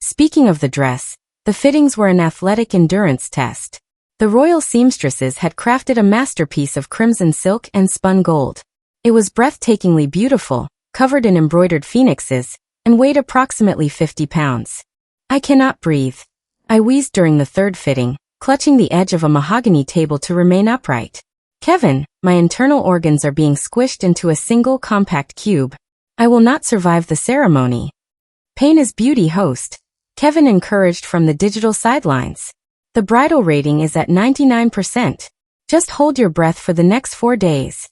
Speaking of the dress, the fittings were an athletic endurance test. The royal seamstresses had crafted a masterpiece of crimson silk and spun gold. It was breathtakingly beautiful, covered in embroidered phoenixes, and weighed approximately 50 pounds. I cannot breathe. I wheezed during the third fitting, clutching the edge of a mahogany table to remain upright. Kevin, my internal organs are being squished into a single compact cube. I will not survive the ceremony. Pain is beauty, host, Kevin encouraged from the digital sidelines. The bridal rating is at 99%. Just hold your breath for the next 4 days.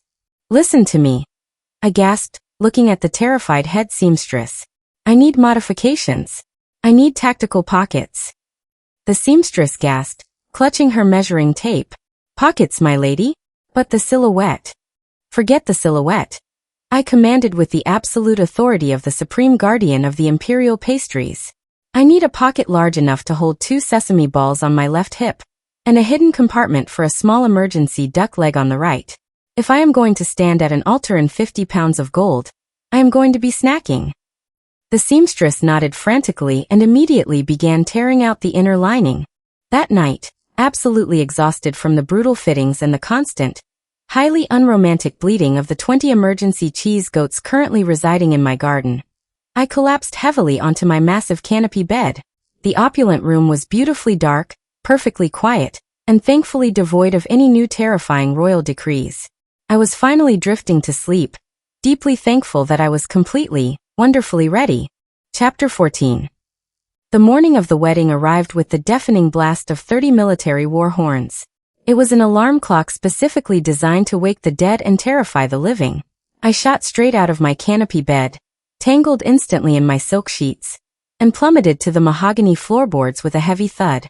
Listen to me, I gasped, looking at the terrified head seamstress. I need modifications. I need tactical pockets. The seamstress gasped, clutching her measuring tape. Pockets, my lady? But the silhouette. Forget the silhouette, I commanded with the absolute authority of the supreme guardian of the imperial pastries. I need a pocket large enough to hold 2 sesame balls on my left hip, and a hidden compartment for a small emergency duck leg on the right. If I am going to stand at an altar in 50 pounds of gold, I am going to be snacking. The seamstress nodded frantically and immediately began tearing out the inner lining. That night, absolutely exhausted from the brutal fittings and the constant, highly unromantic bleeding of the 20 emergency cheese goats currently residing in my garden, I collapsed heavily onto my massive canopy bed. The opulent room was beautifully dark, perfectly quiet, and thankfully devoid of any new terrifying royal decrees. I was finally drifting to sleep, deeply thankful that I was completely, wonderfully ready. Chapter 14. The morning of the wedding arrived with the deafening blast of 30 military war horns. It was an alarm clock specifically designed to wake the dead and terrify the living. I shot straight out of my canopy bed, tangled instantly in my silk sheets, and plummeted to the mahogany floorboards with a heavy thud.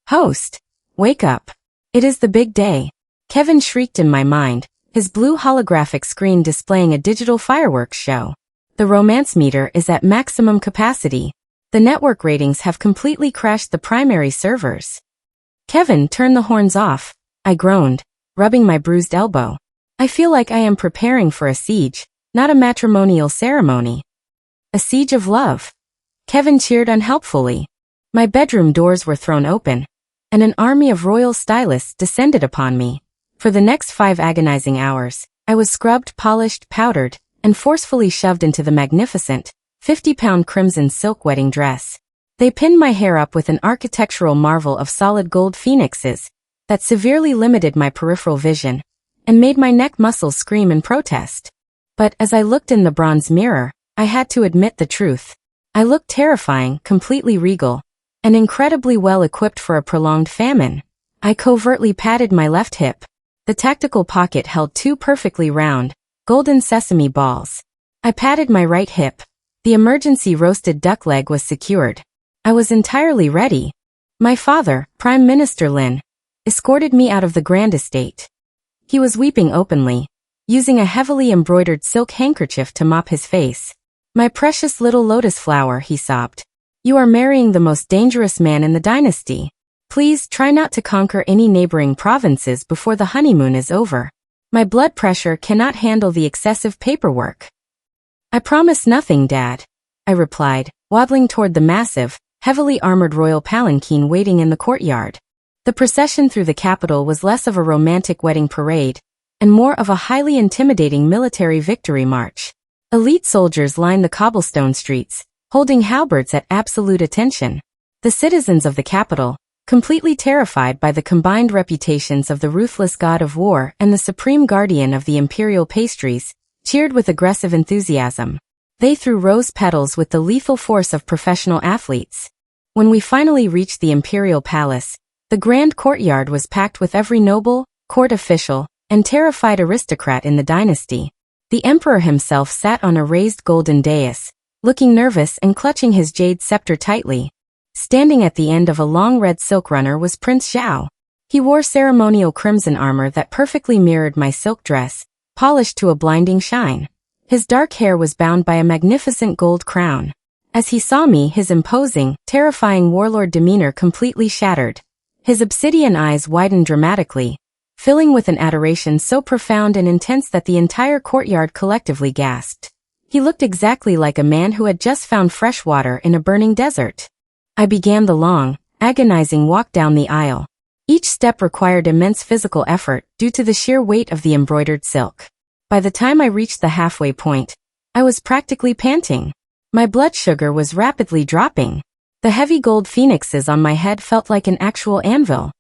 Host, wake up. It is the big day, Kevin shrieked in my mind, his blue holographic screen displaying a digital fireworks show. The romance meter is at maximum capacity. The network ratings have completely crashed the primary servers. Kevin, turn the horns off, I groaned, rubbing my bruised elbow. I feel like I am preparing for a siege, not a matrimonial ceremony. A siege of love. Kevin cheered unhelpfully. My bedroom doors were thrown open, and an army of royal stylists descended upon me. For the next 5 agonizing hours, I was scrubbed, polished, powdered, and forcefully shoved into the magnificent, 50-pound crimson silk wedding dress. They pinned my hair up with an architectural marvel of solid gold phoenixes that severely limited my peripheral vision and made my neck muscles scream in protest. But as I looked in the bronze mirror, I had to admit the truth. I looked terrifying, completely regal, and incredibly well equipped for a prolonged famine. I covertly patted my left hip. The tactical pocket held 2 perfectly round, golden sesame balls. I patted my right hip. The emergency roasted duck leg was secured. I was entirely ready. My father, Prime Minister Lin, escorted me out of the grand estate. He was weeping openly, using a heavily embroidered silk handkerchief to mop his face. My precious little lotus flower, he sobbed. You are marrying the most dangerous man in the dynasty. Please try not to conquer any neighboring provinces before the honeymoon is over. My blood pressure cannot handle the excessive paperwork. I promise nothing, Dad, I replied, waddling toward the massive, heavily armored royal palanquin waiting in the courtyard. The procession through the capital was less of a romantic wedding parade, and more of a highly intimidating military victory march. Elite soldiers lined the cobblestone streets, holding halberds at absolute attention. The citizens of the capital, completely terrified by the combined reputations of the ruthless god of war and the supreme guardian of the imperial pastries, cheered with aggressive enthusiasm. They threw rose petals with the lethal force of professional athletes. When we finally reached the imperial palace, the grand courtyard was packed with every noble, court official, and terrified aristocrat in the dynasty. The emperor himself sat on a raised golden dais, looking nervous and clutching his jade scepter tightly. Standing at the end of a long red silk runner was Prince Zhao. He wore ceremonial crimson armor that perfectly mirrored my silk dress, polished to a blinding shine. His dark hair was bound by a magnificent gold crown. As he saw me, his imposing, terrifying warlord demeanor completely shattered. His obsidian eyes widened dramatically, filling with an adoration so profound and intense that the entire courtyard collectively gasped. He looked exactly like a man who had just found fresh water in a burning desert. I began the long, agonizing walk down the aisle. Each step required immense physical effort due to the sheer weight of the embroidered silk. By the time I reached the halfway point, I was practically panting. My blood sugar was rapidly dropping. The heavy gold phoenixes on my head felt like an actual anvil.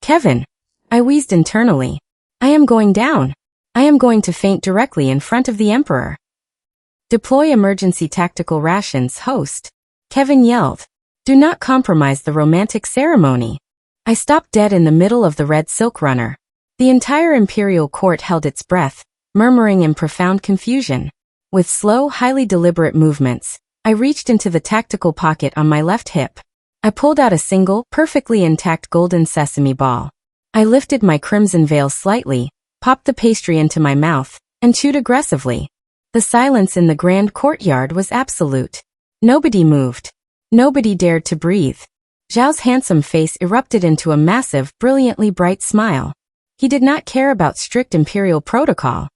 Kevin, I wheezed internally. I am going down. I am going to faint directly in front of the emperor. Deploy emergency tactical rations, host. Kevin yelled. Do not compromise the romantic ceremony. I stopped dead in the middle of the red silk runner. The entire imperial court held its breath, murmuring in profound confusion. With slow, highly deliberate movements, I reached into the tactical pocket on my left hip. I pulled out a single, perfectly intact golden sesame ball. I lifted my crimson veil slightly, popped the pastry into my mouth, and chewed aggressively. The silence in the grand courtyard was absolute. Nobody moved. Nobody dared to breathe. Zhao's handsome face erupted into a massive, brilliantly bright smile. He did not care about strict imperial protocol.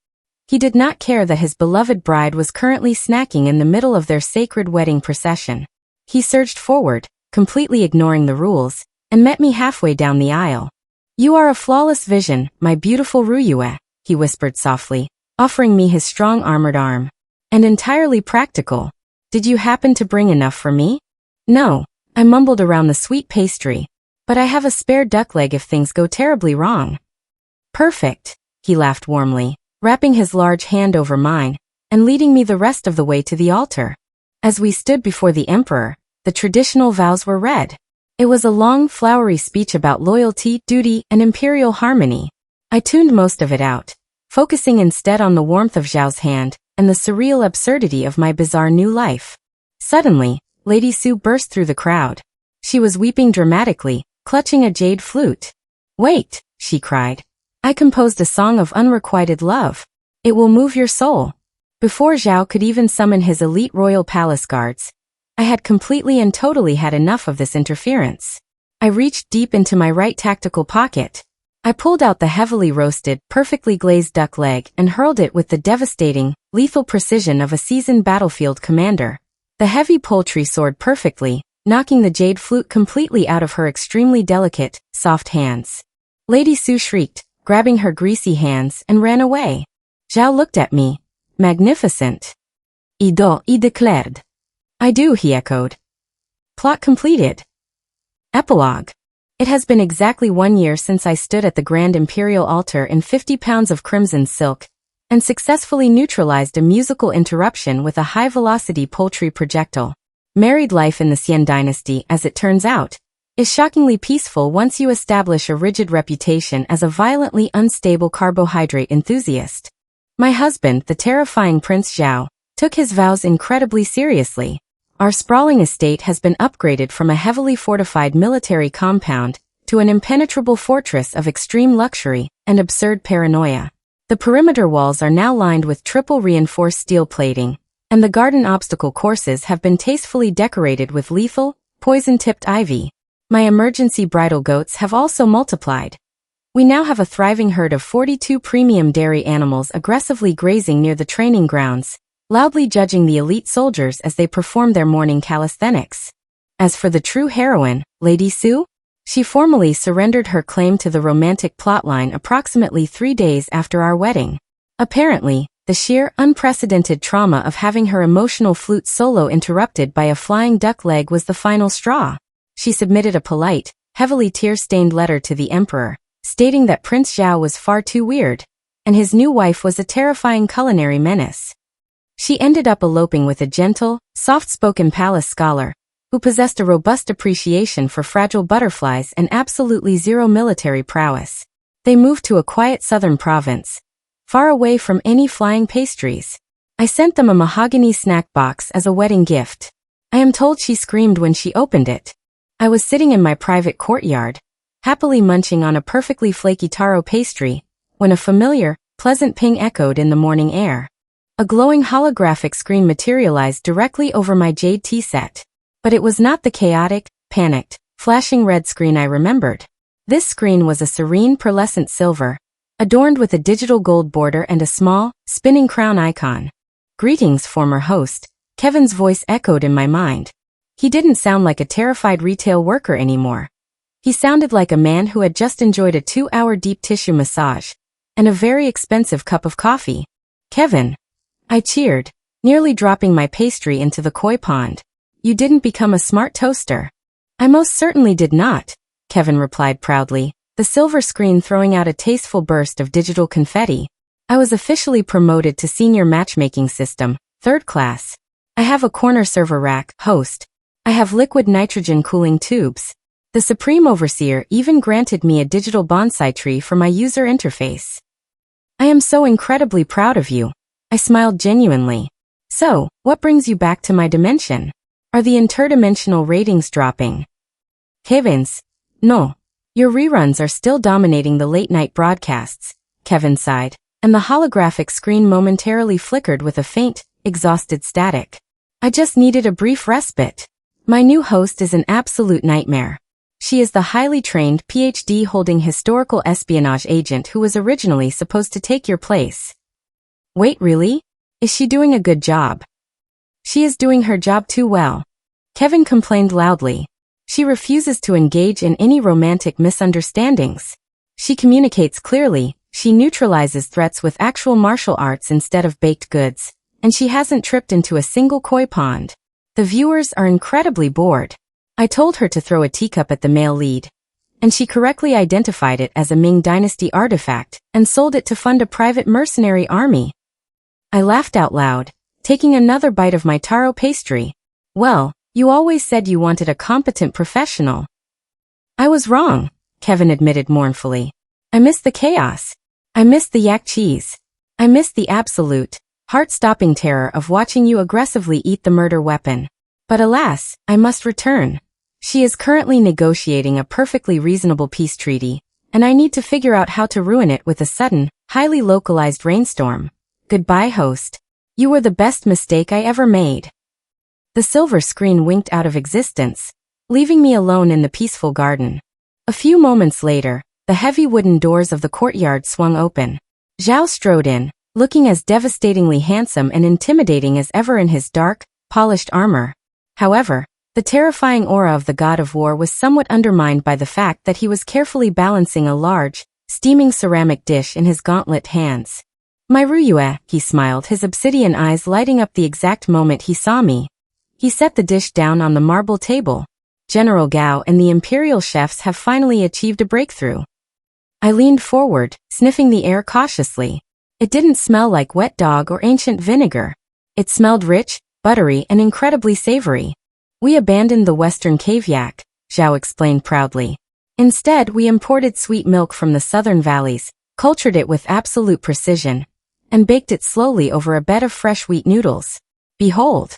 He did not care that his beloved bride was currently snacking in the middle of their sacred wedding procession. He surged forward, completely ignoring the rules, and met me halfway down the aisle. You are a flawless vision, my beautiful Ruyue, he whispered softly, offering me his strong armored arm. And entirely practical. Did you happen to bring enough for me? No, I mumbled around the sweet pastry. But I have a spare duck leg if things go terribly wrong. Perfect, he laughed warmly, wrapping his large hand over mine, and leading me the rest of the way to the altar. As we stood before the emperor, the traditional vows were read. It was a long, flowery speech about loyalty, duty, and imperial harmony. I tuned most of it out, focusing instead on the warmth of Zhao's hand and the surreal absurdity of my bizarre new life. Suddenly, Lady Su burst through the crowd. She was weeping dramatically, clutching a jade flute. Wait, she cried. I composed a song of unrequited love. It will move your soul. Before Zhao could even summon his elite royal palace guards, I had completely and totally had enough of this interference. I reached deep into my right tactical pocket. I pulled out the heavily roasted, perfectly glazed duck leg and hurled it with the devastating, lethal precision of a seasoned battlefield commander. The heavy poultry soared perfectly, knocking the jade flute completely out of her extremely delicate, soft hands. Lady Su shrieked, grabbing her greasy hands, and ran away. Zhao looked at me. Magnificent. He declared. I do, he echoed. Plot completed. Epilogue. It has been exactly 1 year since I stood at the Grand Imperial Altar in 50 pounds of crimson silk, and successfully neutralized a musical interruption with a high-velocity poultry projectile. Married life in the Xian Dynasty, as it turns out, is shockingly peaceful once you establish a rigid reputation as a violently unstable carbohydrate enthusiast. My husband, the terrifying Prince Zhao, took his vows incredibly seriously. Our sprawling estate has been upgraded from a heavily fortified military compound to an impenetrable fortress of extreme luxury and absurd paranoia. The perimeter walls are now lined with triple reinforced steel plating, and the garden obstacle courses have been tastefully decorated with lethal, poison-tipped ivy. My emergency bridal goats have also multiplied. We now have a thriving herd of 42 premium dairy animals aggressively grazing near the training grounds, loudly judging the elite soldiers as they perform their morning calisthenics. As for the true heroine, Lady Su, she formally surrendered her claim to the romantic plotline approximately 3 days after our wedding. Apparently, the sheer, unprecedented trauma of having her emotional flute solo interrupted by a flying duck leg was the final straw. She submitted a polite, heavily tear-stained letter to the emperor, stating that Prince Zhao was far too weird, and his new wife was a terrifying culinary menace. She ended up eloping with a gentle, soft-spoken palace scholar, who possessed a robust appreciation for fragile butterflies and absolutely zero military prowess. They moved to a quiet southern province, far away from any flying pastries. I sent them a mahogany snack box as a wedding gift. I am told she screamed when she opened it. I was sitting in my private courtyard, happily munching on a perfectly flaky taro pastry, when a familiar, pleasant ping echoed in the morning air. A glowing holographic screen materialized directly over my jade tea set. But it was not the chaotic, panicked, flashing red screen I remembered. This screen was a serene pearlescent silver, adorned with a digital gold border and a small, spinning crown icon. Greetings, former host, Kevin's voice echoed in my mind. He didn't sound like a terrified retail worker anymore. He sounded like a man who had just enjoyed a 2-hour deep tissue massage and a very expensive cup of coffee. Kevin. I cheered, nearly dropping my pastry into the koi pond. You didn't become a smart toaster. I most certainly did not, Kevin replied proudly, the silver screen throwing out a tasteful burst of digital confetti. I was officially promoted to senior matchmaking system, 3rd class. I have a corner server rack, host. I have liquid nitrogen cooling tubes. The Supreme Overseer even granted me a digital bonsai tree for my user interface. I am so incredibly proud of you. I smiled genuinely. So, what brings you back to my dimension? Are the interdimensional ratings dropping? Heavens. No. Your reruns are still dominating the late-night broadcasts, Kevin sighed, and the holographic screen momentarily flickered with a faint, exhausted static. I just needed a brief respite. My new host is an absolute nightmare. She is the highly trained PhD-holding historical espionage agent who was originally supposed to take your place. Wait, really? Is she doing a good job? She is doing her job too well. Kevin complained loudly. She refuses to engage in any romantic misunderstandings. She communicates clearly, she neutralizes threats with actual martial arts instead of baked goods, and she hasn't tripped into a single koi pond. The viewers are incredibly bored. I told her to throw a teacup at the male lead, and she correctly identified it as a Ming Dynasty artifact and sold it to fund a private mercenary army. I laughed out loud, taking another bite of my taro pastry. Well, you always said you wanted a competent professional. I was wrong, Kevin admitted mournfully. I missed the chaos. I missed the yak cheese. I missed the absolute, heart-stopping terror of watching you aggressively eat the murder weapon. But alas, I must return. She is currently negotiating a perfectly reasonable peace treaty, and I need to figure out how to ruin it with a sudden, highly localized rainstorm. Goodbye, host. You were the best mistake I ever made. The silver screen winked out of existence, leaving me alone in the peaceful garden. A few moments later, the heavy wooden doors of the courtyard swung open. Zhao strode in, looking as devastatingly handsome and intimidating as ever in his dark, polished armor. However, The terrifying aura of the god of war was somewhat undermined by the fact that he was carefully balancing a large, steaming ceramic dish in his gauntlet hands. My Ruyue, he smiled, his obsidian eyes lighting up the exact moment he saw me. He set the dish down on the marble table. General Gao and the imperial chefs have finally achieved a breakthrough. I leaned forward, sniffing the air cautiously. It didn't smell like wet dog or ancient vinegar. It smelled rich, buttery, and incredibly savory. We abandoned the Western caveyak, Zhao explained proudly. Instead, we imported sweet milk from the southern valleys, cultured it with absolute precision, and baked it slowly over a bed of fresh wheat noodles. Behold!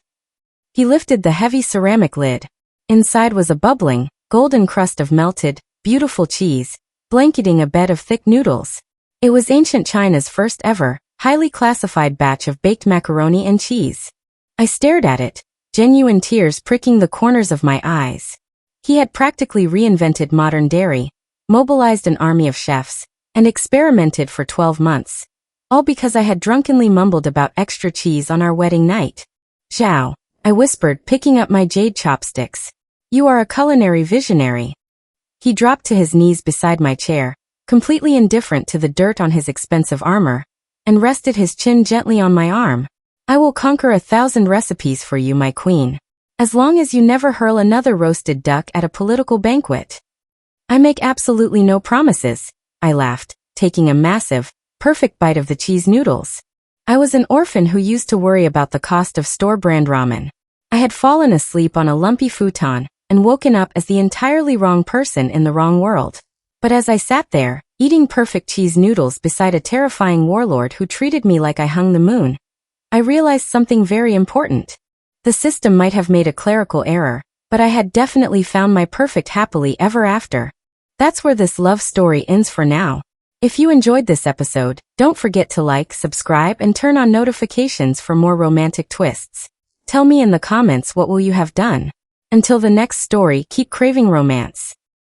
He lifted the heavy ceramic lid. Inside was a bubbling, golden crust of melted, beautiful cheese, blanketing a bed of thick noodles. It was ancient China's first ever, highly classified batch of baked macaroni and cheese. I stared at it, genuine tears pricking the corners of my eyes. He had practically reinvented modern dairy, mobilized an army of chefs, and experimented for 12 months. All because I had drunkenly mumbled about extra cheese on our wedding night. Zhao, I whispered, picking up my jade chopsticks. You are a culinary visionary. He dropped to his knees beside my chair, completely indifferent to the dirt on his expensive armor, and rested his chin gently on my arm. I will conquer 1,000 recipes for you, my queen. As long as you never hurl another roasted duck at a political banquet. I make absolutely no promises, I laughed, taking a massive, perfect bite of the cheese noodles. I was an orphan who used to worry about the cost of store-brand ramen. I had fallen asleep on a lumpy futon and woken up as the entirely wrong person in the wrong world. But as I sat there, eating perfect cheese noodles beside a terrifying warlord who treated me like I hung the moon, I realized something very important. The system might have made a clerical error, but I had definitely found my perfect happily ever after. That's where this love story ends for now. If you enjoyed this episode, don't forget to like, subscribe, and turn on notifications for more romantic twists. Tell me in the comments what will you have done. Until the next story, keep craving romance.